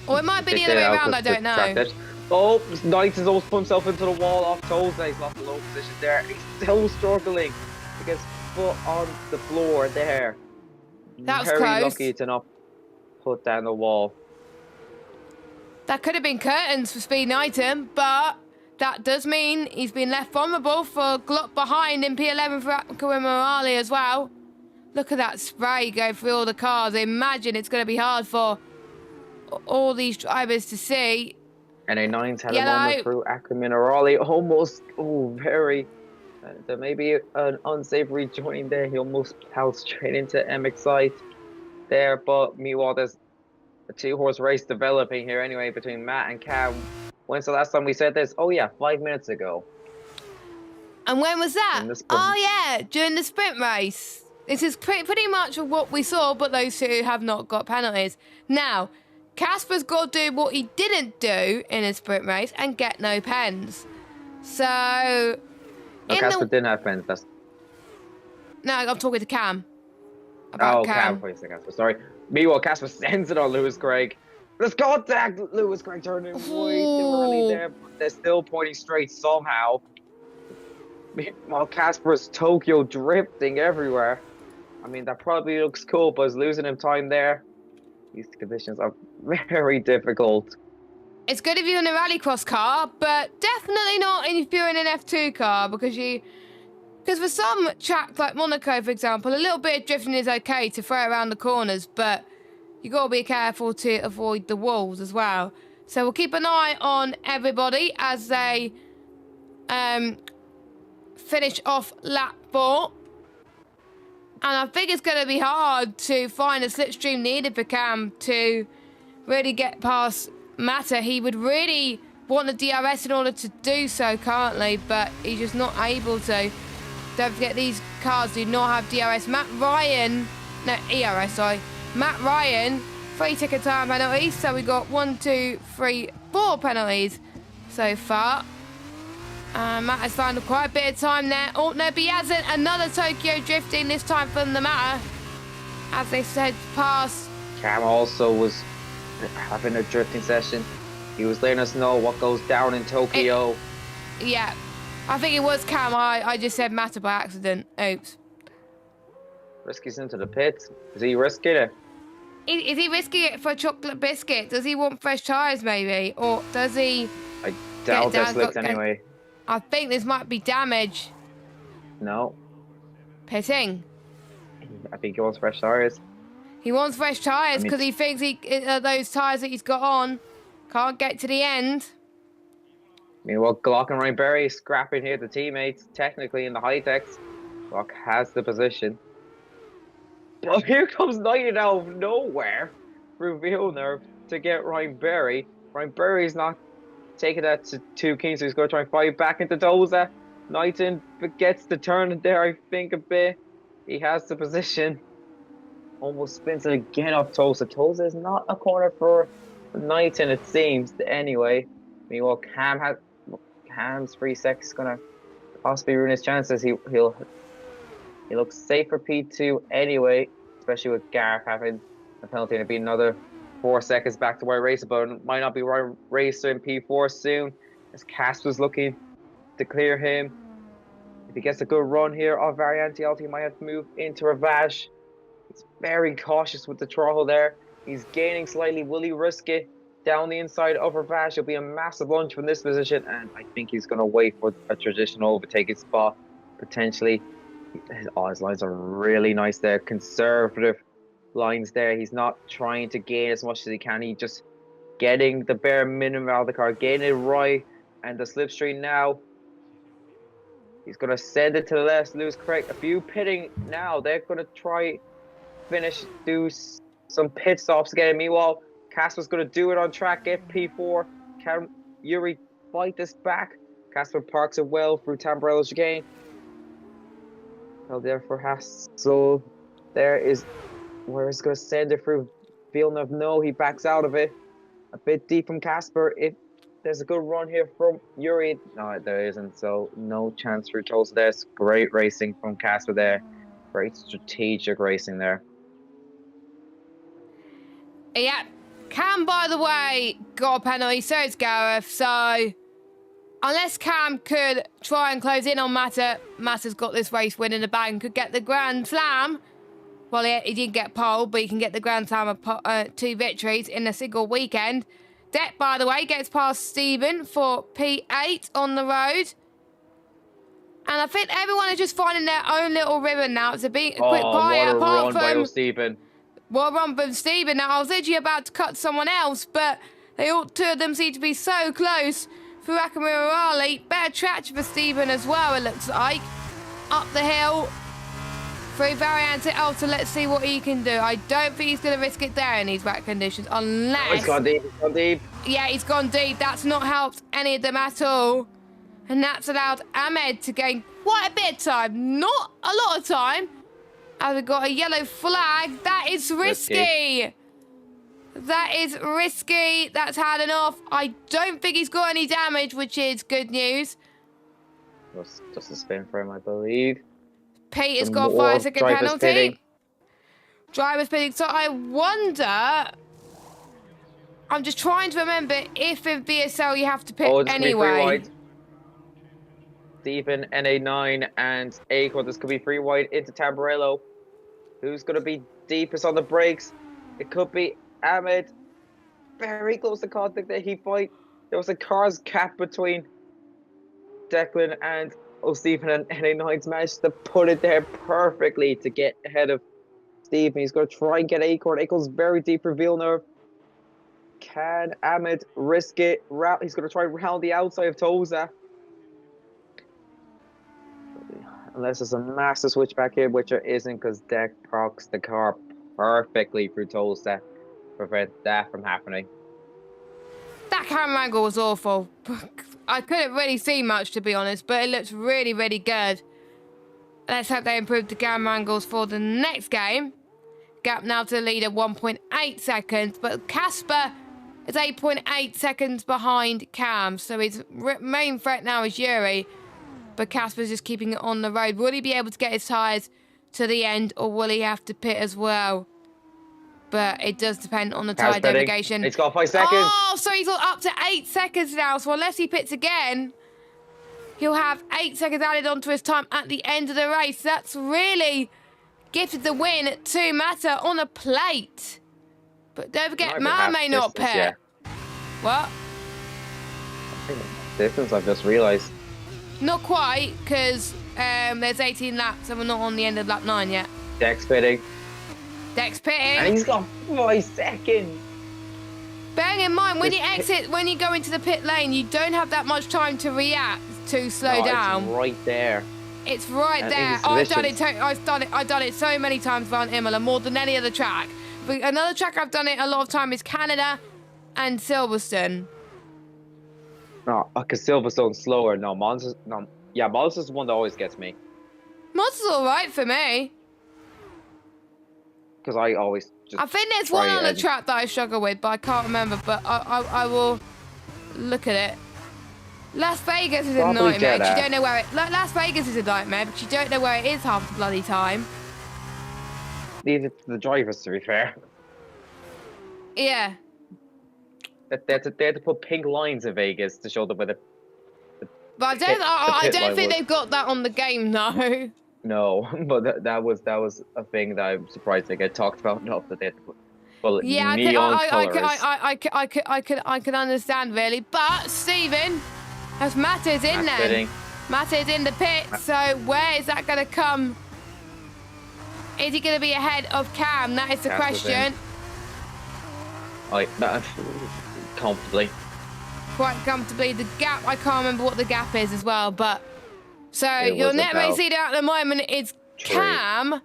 Or it might be the other Dictated way out around, I don't track know. dash. Oh, Knight has almost put himself into the wall off Toes. He's lost the low position there. He's still struggling to get his foot on the floor there. That was Very close. lucky to not put down the wall. That could have been curtains for speed item, but that does mean he's been left vulnerable for Glock behind in P11 for Emilia-Romagna as well. Look at that spray go through all the cars. I imagine it's going to be hard for all these drivers to see. And a 9's had a Yellow. moment through Emilia-Romagna. Almost, very. There may be an unsavory joining there. He almost plowed straight into MXite there, but meanwhile, there's a 2-horse race developing here anyway between Matt and Cam. When's the last time we said this? Oh yeah, 5 minutes ago. And when was that? Oh yeah, during the sprint race. This is pretty much what we saw, but those two have not got penalties. Now, Casper's got to do what he didn't do in his sprint race and get no pens. So... No, Casper didn't have pens. No, I'm talking to Cam. About Cam. Please, Casper. Sorry. Meanwhile, Casper sends it on Lewis Craig. There's contact! Lewis Craig turning way too early there, but they're still pointing straight somehow. Meanwhile, Casper's Tokyo drifting everywhere. I mean, that probably looks cool, but he's losing him time there. These conditions are very difficult. It's good if you're in a rallycross car, but definitely not if you're in an F2 car, because for some tracks like Monaco, for example, a little bit of drifting is okay to throw around the corners, but you got to be careful to avoid the walls as well. So we'll keep an eye on everybody as they finish off lap 4. And I think it's going to be hard to find a slipstream needed for Cam to really get past Mata. He would really want the DRS in order to do so currently, but he's just not able to. Don't forget, these cars do not have DRS. Matt Ryan, Ryan, 3 ticket time penalties. So we got 1, 2, 3, 4 penalties so far. Matt has found quite a bit of time there. Oh, no, but he hasn't. Another Tokyo drifting, this time from the Matter. As they said, past. Cam also was having a drifting session. He was letting us know what goes down in Tokyo. Yeah, I think it was Cam. I just said Matter by accident. Oops. Risky's into the pits. Is he risking it? Is he risking it for a chocolate biscuit? Does he want fresh tyres maybe? Or does he... I doubt they're slipped anyway. I think this might be damage. No. Pitting. I think he wants fresh tyres. He wants fresh tyres because he thinks those tyres that he's got on can't get to the end. Meanwhile, Glock and Ryan Berry scrapping here the teammates, technically in the high-techs. Glock has the position. But here comes Knight out of nowhere through Villeneuve to get Ryan Berry. Ryan Berry's not taking that to 2 Kings, so he's going to try and fight back into Doza. Knighton gets the turn there, I think, a bit. He has the position. Almost spins it again off Toza. Toza is not a corner for Knighton, it seems, anyway. Meanwhile, Cam's 3 seconds is going to possibly ruin his chances. He looks safe for P2 anyway, especially with Gareth having a penalty and it'll be another 4 seconds back to where Racer, but it might not be where Racer in P4 soon, as Casper's looking to clear him. If he gets a good run here off Variante Alt, he might have to move into Ravage. He's very cautious with the throttle there. He's gaining slightly. Will he risk it down the inside of Ravage? It'll be a massive lunge from this position, and I think he's going to wait for a traditional overtaking spot, potentially. Oh, his lines are really nice there. Conservative lines there. He's not trying to gain as much as he can. He's just getting the bare minimum out of the car, getting it right, and the slipstream now. He's going to send it to the left. Lewis Craig, a few pitting now. They're going to try finish, do some pit stops again. Meanwhile, Casper's going to do it on track, get P4. Can Yuri fight this back? Casper parks it well through Tamburello's chicane. Well, there for Hassel. There is where it's going to send it through Villeneuve. No, he backs out of it. A bit deep from Casper. If there's a good run here from Yuri. No, there isn't. So no chance for Tulsa there. It's great racing from Casper there. Great strategic racing there. Yeah, Cam, by the way, got a penalty, so it's Gareth. So unless Cam could try and close in on Matter, Matter's got this race win in the bag and could get the Grand Slam. Well, he didn't get pole, but he can get the Grand Slam of 2 victories in a single weekend. Deck, by the way, gets past Stephen for P8 on the road. And I think everyone is just finding their own little ribbon now. It's a bit quiet apart from... Stephen. Well run from Stephen. Now, I was literally about to cut someone else, but two of them seem to be so close. Furakami better traction for Stephen as well, it looks like. Up the hill. Through Variante Alta, let's see what he can do. I don't think he's going to risk it there in these wet conditions, unless... Oh, he's gone deep, he's gone deep. Yeah, he's gone deep. That's not helped any of them at all. And that's allowed Ahmed to gain quite a bit of time. Not a lot of time. As we've got a yellow flag. That is risky. That is risky. That's had enough. I don't think he's got any damage, which is good news. Just a spin for him, I believe. Peter's got a 5-second penalty. Driver's pitting. So I wonder... I'm just trying to remember if in VSL you have to pit anyway. Stephen, NA9 and Acorn. This could be free wide into Tamburello. Who's going to be deepest on the brakes? It could be Ahmed. Very close to contact that he fight. There was a car's gap between Declan and Stephen, and NA9's managed to put it there perfectly to get ahead of Stephen. He's going to try and get Acorn. Acorn's very deep for Villeneuve. Can Ahmed risk it? He's going to try and round the outside of Toza. Unless there's a massive switch back here, which there isn't, because Deck procs the car perfectly through Toza to prevent that from happening. That camera angle was awful. I couldn't really see much, to be honest, but it looks really, really good. Let's hope they improve the camera angles for the next game. Gap now to the leader, 1.8 seconds, but Casper is 8.8 seconds behind Cam, so his main threat now is Yuri, but Casper's just keeping it on the road. Will he be able to get his tyres to the end, or will he have to pit as well? But it does depend on the tyre degradation. It's got 5 seconds. Oh, so he's up to 8 seconds now. So unless he pits again, he'll have 8 seconds added onto his time at the end of the race. That's really gifted the win to Mata on a plate. But don't forget, Man may not pit. Yeah. What? Distance, I've just realised. Not quite, because there's 18 laps and we're not on the end of lap 9 yet. Deck's pitting. Deck's pitting. And he's got 5 seconds. Bearing in mind, when you go into the pit lane, you don't have that much time to react to slow down. It's right there. It's right there. I've done it so many times around Imola, more than any other track. But another track I've done it a lot of time is Canada and Silverstone. No, because Silverstone's slower. No, Monza's the one that always gets me. Monza's all right for me. Because I always just... I think there's one other track that I struggle with, but I can't remember. But I will look at it. Las Vegas is a nightmare. You don't know where it... Las Vegas is a nightmare, but you don't know where it is half the bloody time. Leave it to the drivers, to be fair. Yeah. They had to put pink lines in Vegas to show them where the But I don't think they've got that on the game, though. No, but that was a thing that I'm surprised they get talked about enough that they had to put neon colours. I can understand, really. But, Stephen, as Matta's in there. Matta's in the pit, so where is that going to come? Is he going to be ahead of Cam? That is the question. Comfortably. Quite comfortably. The gap, I can't remember what the gap is as well, but... So, your net race leader at the moment is Cam,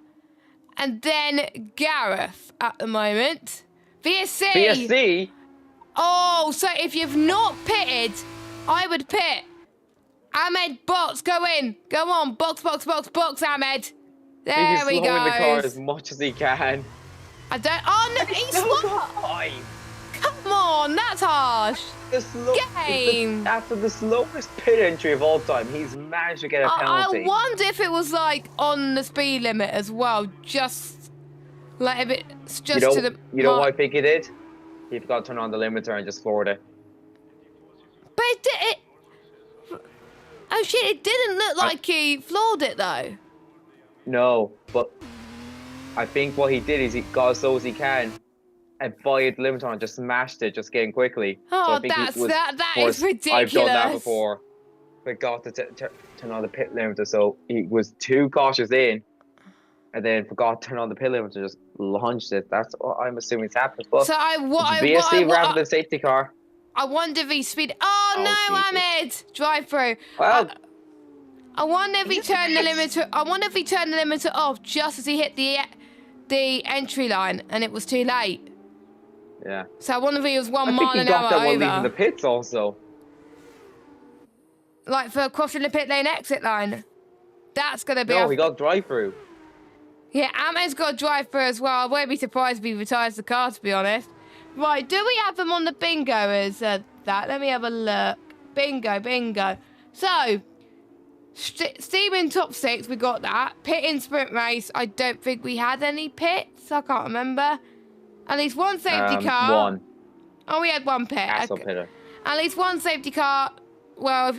and then Gareth at the moment. VSC! VSC? Oh, so if you've not pitted, I would pit. Ahmed, box, go in. Go on, box, Ahmed. There we go. He's slowing the car as much as he can. I don't... Oh, no, he's not... Come on, that's harsh. After the slowest pit entry of all time, he's managed to get a penalty. I wonder if it was like on the speed limit as well, just like if it's just to the... You know what I think he did? He forgot to turn on the limiter and just floored it. But oh shit, it didn't look like he floored it though. No, but I think what he did is he got as low as he can and fired the limiter on, just smashed it, just getting quickly. Oh, so I think that is ridiculous. I've done that before. Forgot to turn on the pit limiter, so he was too cautious in, and then forgot to turn on the pit limiter, just launched it. That's what I'm assuming is happening. But so VSC rather than safety car. I wonder if he speed. Oh no, Jesus. Ahmed! Drive through. Well, I wonder if he turned the limiter. I wonder if he turned the limiter off just as he hit the entry line, and it was too late. Yeah. So I wonder if he was 1 I mile think an he got hour that over. one leaving the pits also. Like for crossing the pit lane exit line. That's gonna be. No, he got drive through. Yeah, Ahmed's got a drive through as well. I won't be surprised if he retires the car, to be honest. Right, do we have them on the bingo as that? Let me have a look. Bingo. So, Steaming top 6, we got that. Pit in sprint race, I don't think we had any pits. I can't remember. At least one safety car. One. Oh, we had one pit. Castle Okay. pitter. At least one safety car. Well,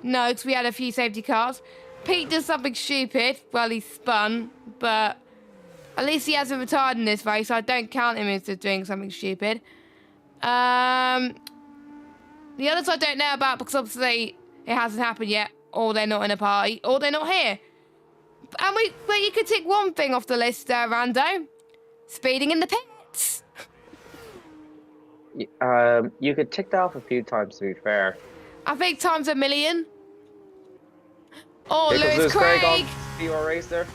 no, because we had a few safety cars. Pete does something stupid. Well, he spun, but at least he hasn't retired in this race, so I don't count him as doing something stupid. The others I don't know about because obviously it hasn't happened yet, or they're not in a party, or they're not here. And but you could tick one thing off the list there, Rando. Speeding in the pits. You could tick that off a few times, to be fair. I think times a million. Oh, Because Lewis Craig. on Speedway racer.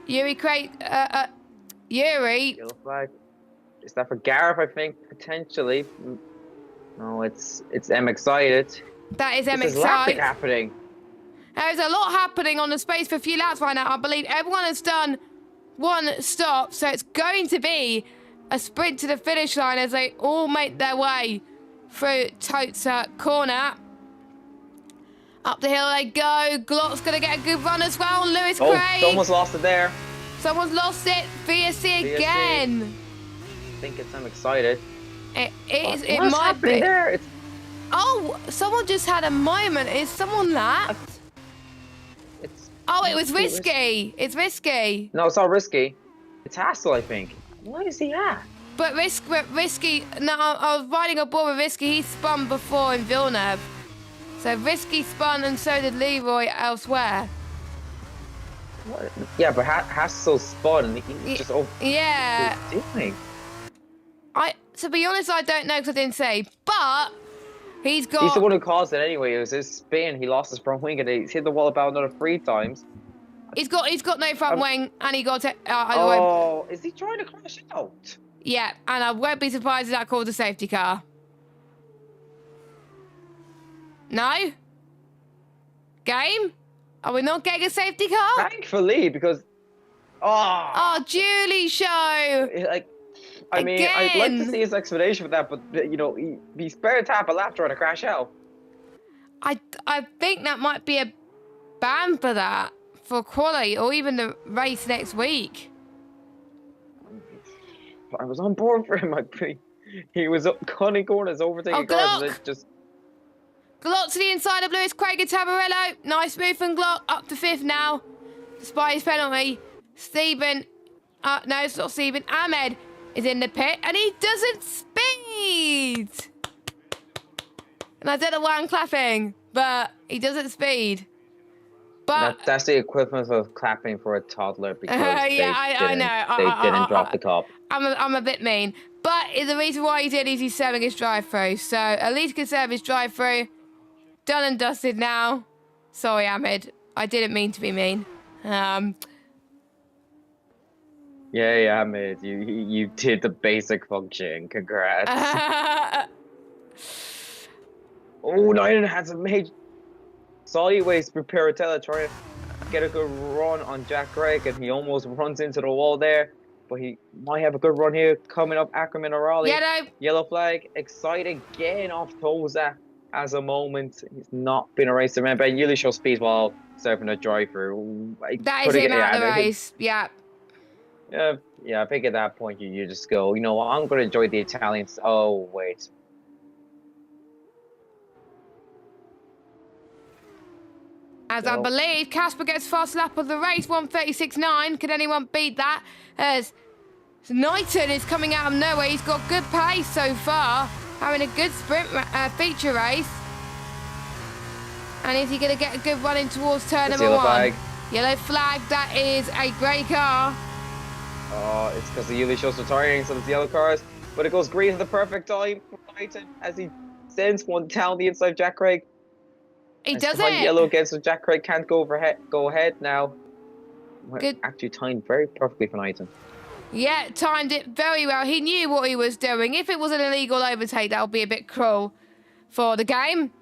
Yuri Craig. Yuri. Yellow flag. Is that for Gareth? I think potentially. No, it's M excited. That is M This is excited. lapping happening. There's a lot happening on the space for a few laps right now. I believe everyone has done one stop, so it's going to be a sprint to the finish line as they all make their way through Totes corner. Up the hill they go. Glock's going to get a good run as well. Lewis Craig. Oh, almost lost it there. Someone's lost it. VSC again. I think it's I'm excited. It What's might happening be. there? Oh, someone just had a moment. Is someone lapped? Oh, it was risky. It's risky. No, it's not risky. It's Hassel, I think. What is he at? But risky. No, I was riding aboard with risky. He spun before in Villeneuve. So risky spun, and so did Leroy elsewhere. What? Yeah, but Hassel spun, and he just yeah. What is he doing? To be honest, I don't know because I didn't say. But he's got. He's the one who caused it anyway. It was his spin. He lost his front wing, and he's hit the wall about another 3 times. He's got no front wing, and he got. Is he trying to crash out? Yeah, and I won't be surprised if that caused a safety car. No? Game? Are we not getting a safety car? Thankfully, because... Oh, Julie show! Like, I mean, I'd like to see his explanation for that, but, you know, he spared half a lap trying to crash out. I think that might be a ban for that, for quali, or even the race next week. I was on board for him. He was cutting corners, overtaking cars, and it just... Glock to the inside of Lewis Craig and Tabarello. Nice move from Glock. Up to 5th now. Despite his penalty. Stephen. No, it's not Stephen. Ahmed is in the pit. And he doesn't speed. And I don't know why I'm clapping. But he doesn't speed. But that's the equivalent of clapping for a toddler because I know. They didn't drop the cup. I'm a bit mean. But the reason why he did is he's serving his drive-through. So at least he can serve his drive-through. Done and dusted now. Sorry, Ahmed. I didn't mean to be mean. Yeah, Ahmed. You did the basic function. Congrats. Oh, Nine has a major... Sideways Preparatella trying to get a good run on Jack Craig, and he almost runs into the wall there. But he might have a good run here coming up. Ackerman or Raleigh. Yellow flag. Excited again off Toza as a moment. He's not been a racer, man. But usually show speed while serving a drive-through. That is him out of the race. Yeah. Yeah, I think at that point you just go, you know what, I'm going to enjoy the Italians. Oh, wait. As I believe Casper gets fast lap of the race, 1:36.9. Can anyone beat that? As Knighton is coming out of nowhere. He's got good pace so far, having a good sprint feature race. And is he going to get a good run in towards turn number 1? Flag. Yellow flag, that is a grey car. Oh, it's because the Yuli show's retiring, so it's yellow cars. But it goes green at the perfect time for Knighton as he sends one down the inside of Jack Craig. He does it. Yellow again, so Jack Craig can't go ahead now. Good. Actually timed very perfectly for Knighton. Yeah, timed it very well. He knew what he was doing. If it was an illegal overtake, that would be a bit cruel for the game.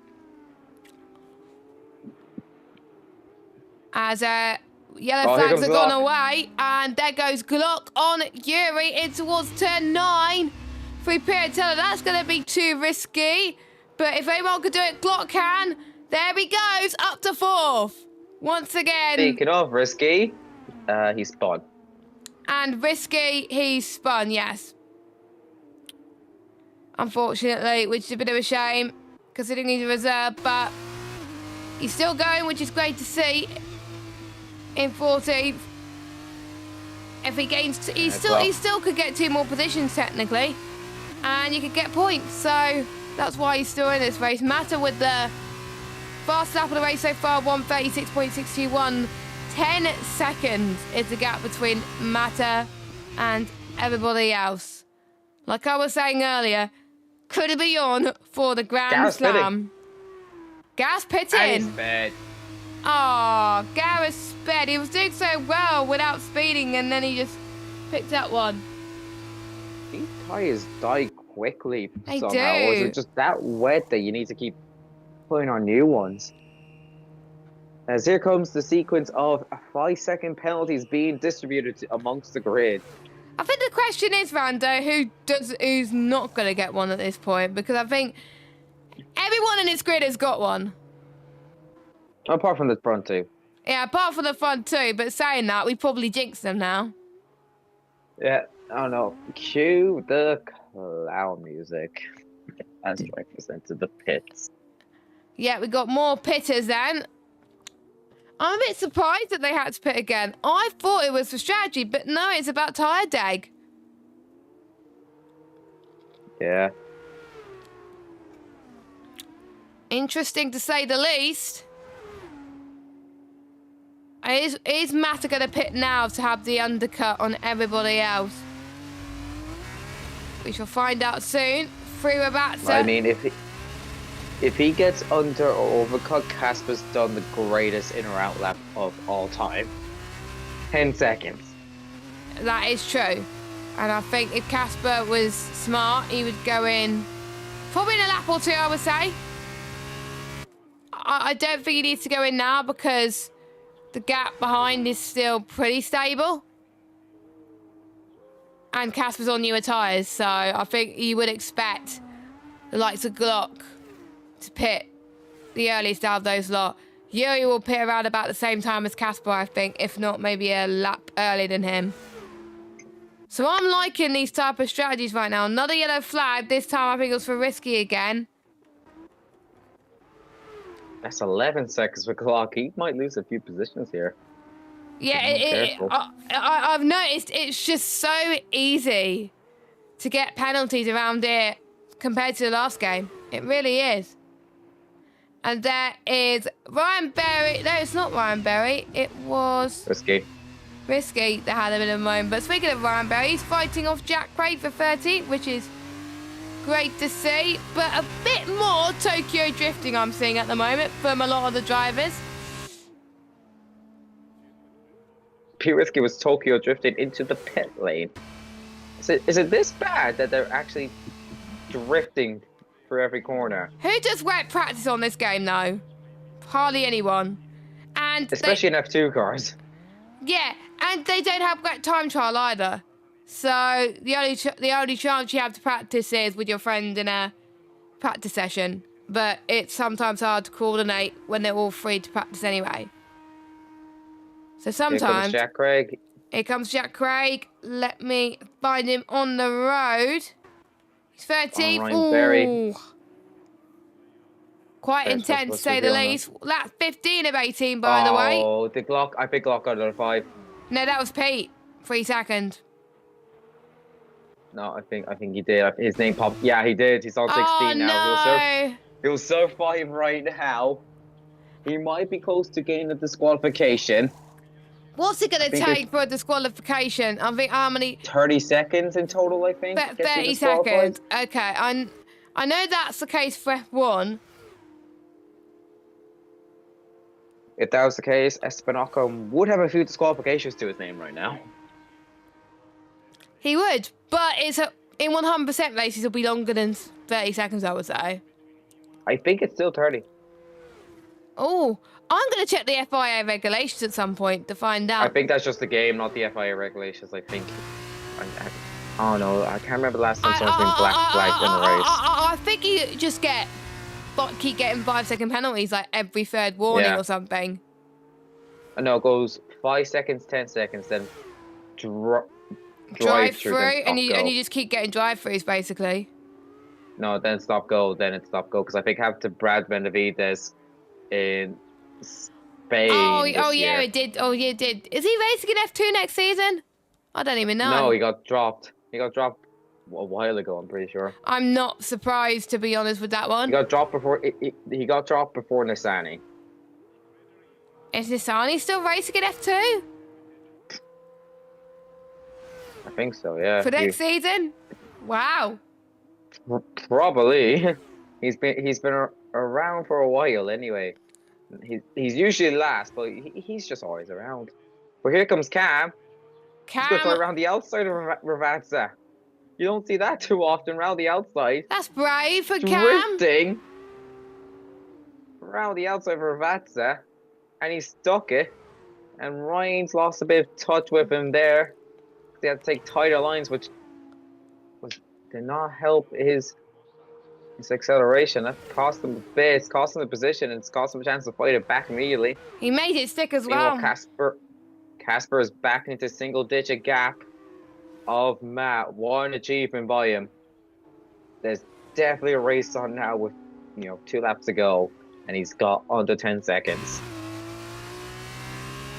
As yellow flags have gone away, and there goes Glock on Yuri in towards turn 9. Free period teller, that's going to be too risky. But if anyone could do it, Glock can. There he goes, up to 4th. Once again. Speaking of risky, he spun. And risky, he spun, yes. Unfortunately, which is a bit of a shame, considering he's a reserve, but he's still going, which is great to see. In 14th. If he gains, he still could get 2 more positions technically, and you could get points. So that's why he's still in this race. Mata with the fast lap of the race so far, 1:36.621. 10 seconds is the gap between Mata and everybody else. Like I was saying earlier, could it be on for the Grand Slam? Gas pitting. Oh, Gareth sped. He was doing so well without speeding, and then he just picked up one. These tyres die quickly they somehow. Do. Or is it just that wet that you need to keep putting on new ones? As here comes the sequence of 5-second penalties being distributed amongst the grid. I think the question is, Rando, who's not going to get one at this point? Because I think everyone in this grid has got one. Apart from the front two. Yeah, apart from the front two. But saying that, we probably jinxed them now. Yeah, I don't know. Cue the clown music as I presented the pits. Yeah, we got more pitters then. I'm a bit surprised that they had to pit again. I thought it was for strategy, but no, it's about tyre deg. Yeah. Interesting to say the least. Is Mata going to pit now to have the undercut on everybody else? We shall find out soon. Through Rabatza. I mean, if he gets under or overcut, Casper's done the greatest in or out lap of all time. 10 seconds. That is true. And I think if Casper was smart, he would go in probably in a lap or 2, I would say. I don't think he needs to go in now because the gap behind is still pretty stable. And Casper's on newer tyres, so I think you would expect the likes of Glock to pit the earliest out of those lot. Yuri will pit around about the same time as Casper, I think, if not maybe a lap earlier than him. So I'm liking these type of strategies right now. Another yellow flag. This time I think it was for risky again. That's 11 seconds for Glock. He might lose a few positions here. Yeah, I've noticed it's just so easy to get penalties around here compared to the last game. It really is. And there is Ryan Berry. No, it's not Ryan Berry. It was... Risky that had a bit of a moment. But speaking of Ryan Berry, he's fighting off Jack Craig for 30, which is great to see. But a bit more Tokyo drifting I'm seeing at the moment from a lot of the drivers. P. Risky was Tokyo drifting into the pit lane. Is it this bad that they're actually drifting for every corner? Who does wet practice on this game, though? Hardly anyone. And especially in F2 cars. Yeah, and they don't have great time trial either. So the only chance you have to practice is with your friend in a practice session. But it's sometimes hard to coordinate when they're all free to practice anyway. So sometimes... Jack Craig. Here comes Jack Craig. Let me find him on the road. He's 13th. Ooh. Quite intense, to say the least. That's 15 of 18, by the way. Oh, the Glock. I think Glock got another 5. No, that was Pete. 3 seconds. No, I think he did. His name popped. Yeah, he did. He's on 16 now. No. He'll serve 5 right now. He might be close to getting a disqualification. What's it going to take for a disqualification? I think how many? 30 seconds in total, I think. 30 seconds. Okay, I know that's the case for F1. If that was the case, Espinoco would have a few disqualifications to his name right now. He would, but in 100% races, it'll be longer than 30 seconds, I would say. I think it's still 30. Oh, I'm going to check the FIA regulations at some point to find out. I think that's just the game, not the FIA regulations, I think. Oh no, I can't remember the last time someone's been flagged in a race. I think you just keep getting 5-second penalties like every third warning or something. No, it goes 5 seconds, 10 seconds, then drive through, and you just keep getting drive-throughs, basically. No, then stop go, because I think I have to Brad Benavides in Spain. Oh yeah, it did. Oh yeah, it did. Is he racing in F2 next season? I don't even know. No, he got dropped. He got dropped a while ago, I'm pretty sure. I'm not surprised, to be honest, with that one. He got dropped before Nissani. Is Nissani still racing in F2? I think so, yeah. For next season? Wow. Probably. He's been around for a while anyway. He's usually last, but he's just always around. But here comes Cam. He's going to fly around the outside of Ravazza. You don't see that too often, around the outside. That's brave for Cam. Drifting around the outside of Ravazza, and he stuck it. And Ryan's lost a bit of touch with him there. They had to take tighter lines, which did not help his acceleration. That cost him a bit. It's cost him the position, and it's cost him a chance to fight it back immediately. He made it stick as well. Casper is back into single-digit gap of Matt. One achievement by him. There's definitely a race on now with 2 laps to go, and he's got under 10 seconds.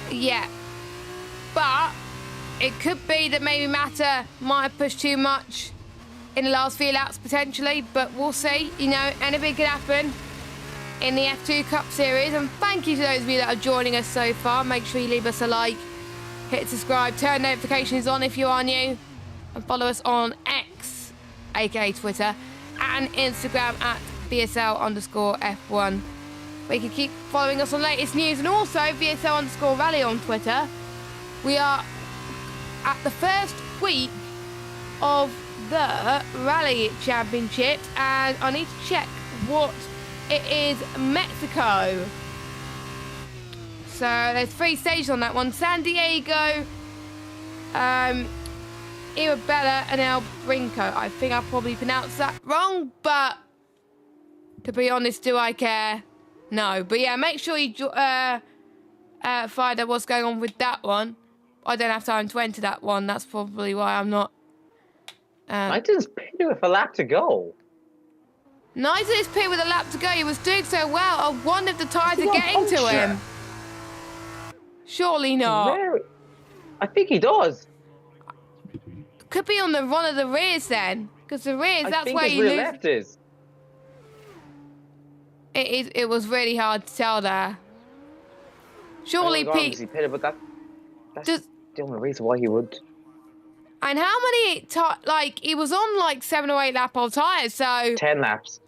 Yeah, but it could be that maybe Mata might have pushed too much in the last few laps potentially, but we'll see. Anything could happen in the F2 Cup Series. And thank you to those of you that are joining us so far. Make sure you leave us a like, hit subscribe, turn notifications on if you are new, and follow us on X, aka Twitter, and Instagram at VSL_F1. Where you can keep following us on latest news, and also VSL_Rally on Twitter. We are at the first week of the Rally Championship, and I need to check what it is. Mexico. So there's 3 stages on that one. San Diego, Irabella, and El Brinco. I think I probably pronounced that wrong, but to be honest, do I care? No. But yeah, make sure you find out what's going on with that one. I don't have time to enter that one. That's probably why I'm not. I didn't pit with a lap to go. Neither is pit with a lap to go. He was doing so well. One of the tyres are getting to him. Surely not. I think he does. Could be on the run of the rears then. Because the rears, that's where you lose. Left is. It was really hard to tell there. Surely Pete. He pitted, but that's the only reason why he would. And how many, he was on 7 or 8 lap old tyres, so... 10 laps.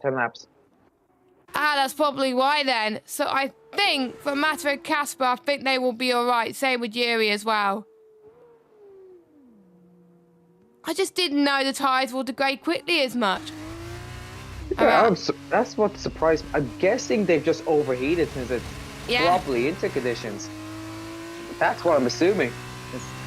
That's probably why then. So I think, for Mata and Casper, I think they will be alright. Same with Yuri as well. I just didn't know the tyres will degrade quickly as much. Yeah, that's what surprised me. I'm guessing they've just overheated since it's probably into conditions. That's what I'm assuming.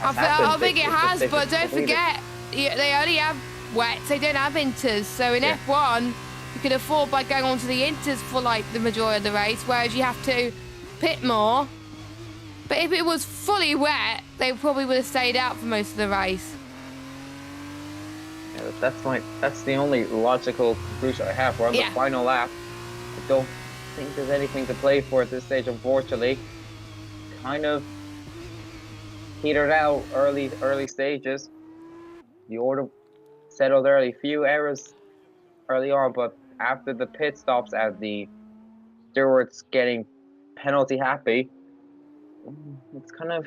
I think it has, but don't forget, they only have wets, they don't have inters. So in F1, you can afford by going on to the inters for the majority of the race, whereas you have to pit more. But if it was fully wet, they probably would have stayed out for most of the race. Yeah, that's the only logical conclusion I have. We're on the final lap. I don't think there's anything to play for at this stage, unfortunately. Kind of petered out early stages. The order settled early. Few errors early on, but after the pit stops and the stewards getting penalty happy, it's kind of,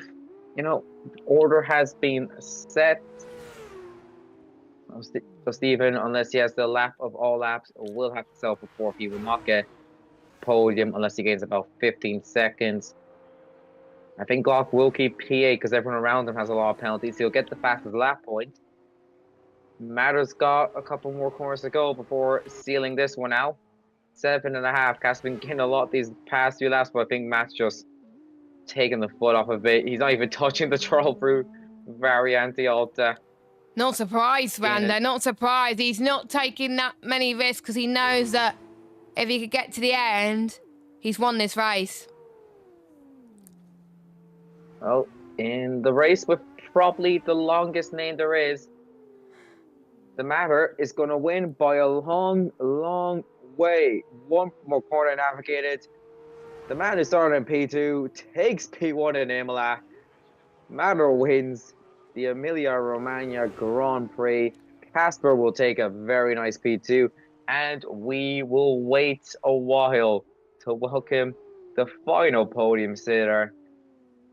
order has been set. So Stephen, unless he has the lap of all laps, will have to sell for 4. He will not get podium unless he gains about 15 seconds. I think Glock will keep P8 because everyone around him has a lot of penalties. He'll get the fastest lap point. Matter's got a couple more corners to go before sealing this one out. 7.5. Cat's been getting a lot these past few laps, but I think Matt's just taking the foot off of it. He's not even touching the troll through Variante Alta. Not surprised, Rando. Not surprised. He's not taking that many risks because he knows that if he could get to the end, he's won this race. Well, in the race with probably the longest name there is, the Matter is going to win by a long, long way. One more corner navigated. The man who started in P2 takes P1 in Imola. Matter wins the Emilia-Romagna Grand Prix. Casper will take a very nice P2, and we will wait a while to welcome the final podium sitter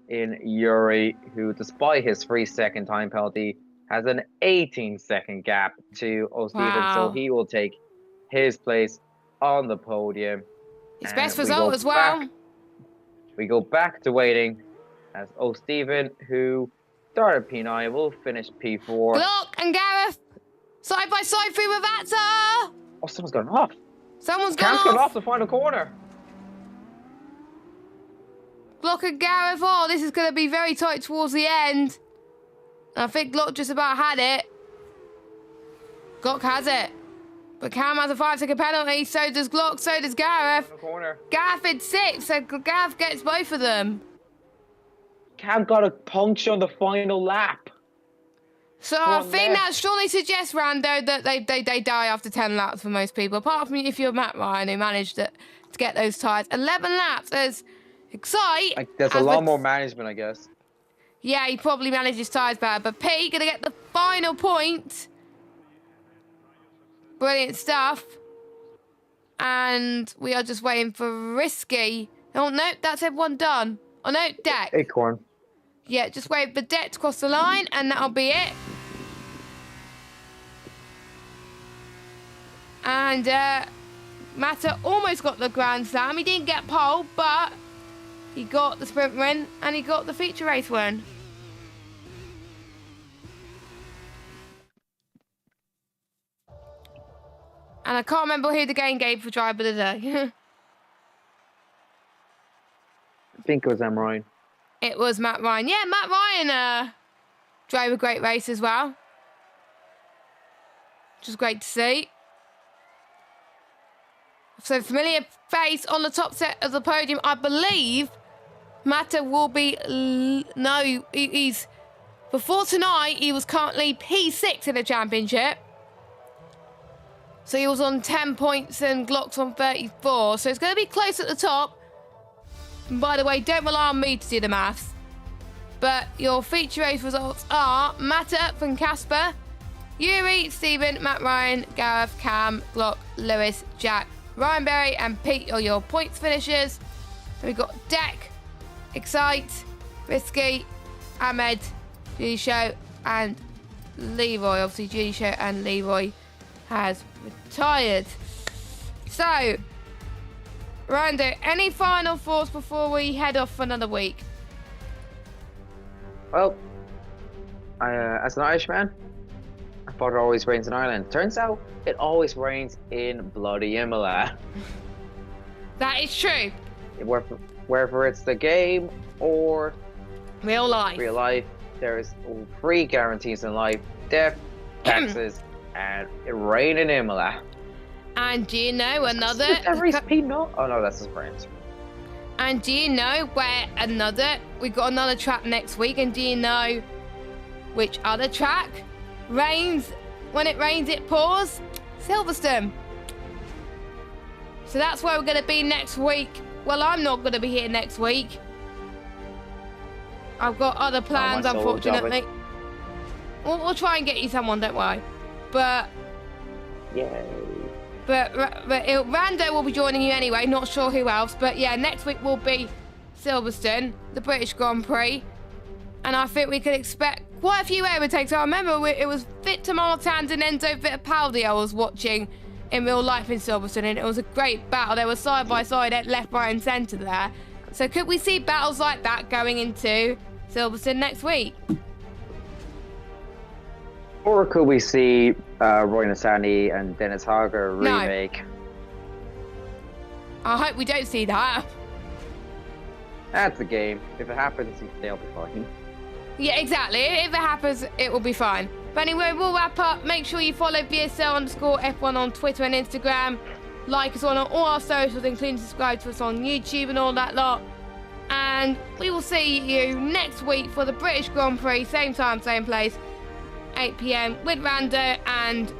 in Yuri, who, despite his 3-second time penalty, has an 18-second gap to O'Stephen, so he will take his place on the podium. His best result as well. We go back to waiting as O'Stephen, who started P9, will finish P4. Glock and Gareth, side by side through Ravazza. Oh, someone's gone off. Someone's Cam's gone off the final corner. Glock and Gareth, oh, this is going to be very tight towards the end. I think Glock just about had it. Glock has it. But Cam has a 5-second penalty, so does Glock, so does Gareth. Gareth in 6, so Gareth gets both of them. Cam got a puncture on the final lap. So I think that strongly suggests, Rando, that they die after 10 laps for most people. Apart from if you're Matt Ryan, who managed to get those tyres. 11 laps is exciting. There's a lot more management, I guess. Yeah, he probably managed his tyres better. But P going to get the final point. Brilliant stuff. And we are just waiting for Risky. Oh, no, that's everyone done. Oh, no, Deck. Acorn. Yeah, just wait for Deck to cross the line, and that'll be it. And Mata almost got the Grand Slam. He didn't get pole, but he got the sprint win, and he got the feature race win. And I can't remember who the game gave for driver of the day. I think it was Ryan. It was Matt Ryan. Yeah, Matt Ryan drove a great race as well. Which is great to see. So familiar face on the top set of the podium. I believe Mata will be... No, he's... Before tonight, he was currently P6 in the championship. So he was on 10 points and Glock's on 34. So it's going to be close at the top. And by the way, don't rely on me to do the maths. But your feature race results are Mata from Casper, Yuri, Stephen, Matt Ryan, Gareth, Cam, Glock, Lewis, Jack, Ryan Berry and Pete are your points finishers. Then we've got Deck, Excite, Risky, Ahmed, Judy Show and Leroy. Obviously Judy Show and Leroy has retired. So, Rando, any final thoughts before we head off for another week? Well, as an Irishman, I thought it always rains in Ireland. Turns out it always rains in bloody Imola. That is true. Whether it's the game or real life, there's 3 guarantees in life: death, taxes, and rain in Imola. And do you know another? Oh no, that's his brains. And do you know where we got another track next week, and do you know which other track rains? When it rains, it pours? Silverstone. So that's where we're going to be next week. Well, I'm not going to be here next week. I've got other plans, unfortunately. We'll try and get you someone, don't worry. But... Yay. But Rando will be joining you anyway, not sure who else. But yeah, next week will be Silverstone, the British Grand Prix. And I think we could expect quite a few overtakes. I remember it was Victor Martins and Enzo Fittipaldi I was watching in real life in Silverstone, and it was a great battle. They were side by side at left, right and centre there. So could we see battles like that going into Silverstone next week? Or could we see Roy Nissany and Dennis Hager remake? No. I hope we don't see that. That's the game. If it happens, they'll be fine. Yeah, exactly. If it happens, it will be fine. But anyway, we'll wrap up. Make sure you follow VSL_F1 on Twitter and Instagram. Like us on all our socials, including subscribe to us on YouTube and all that lot. And we will see you next week for the British Grand Prix. Same time, same place. 8 PM with Rando and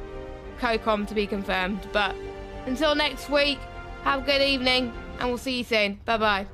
CoCom to be confirmed. But until next week, have a good evening and we'll see you soon. Bye bye.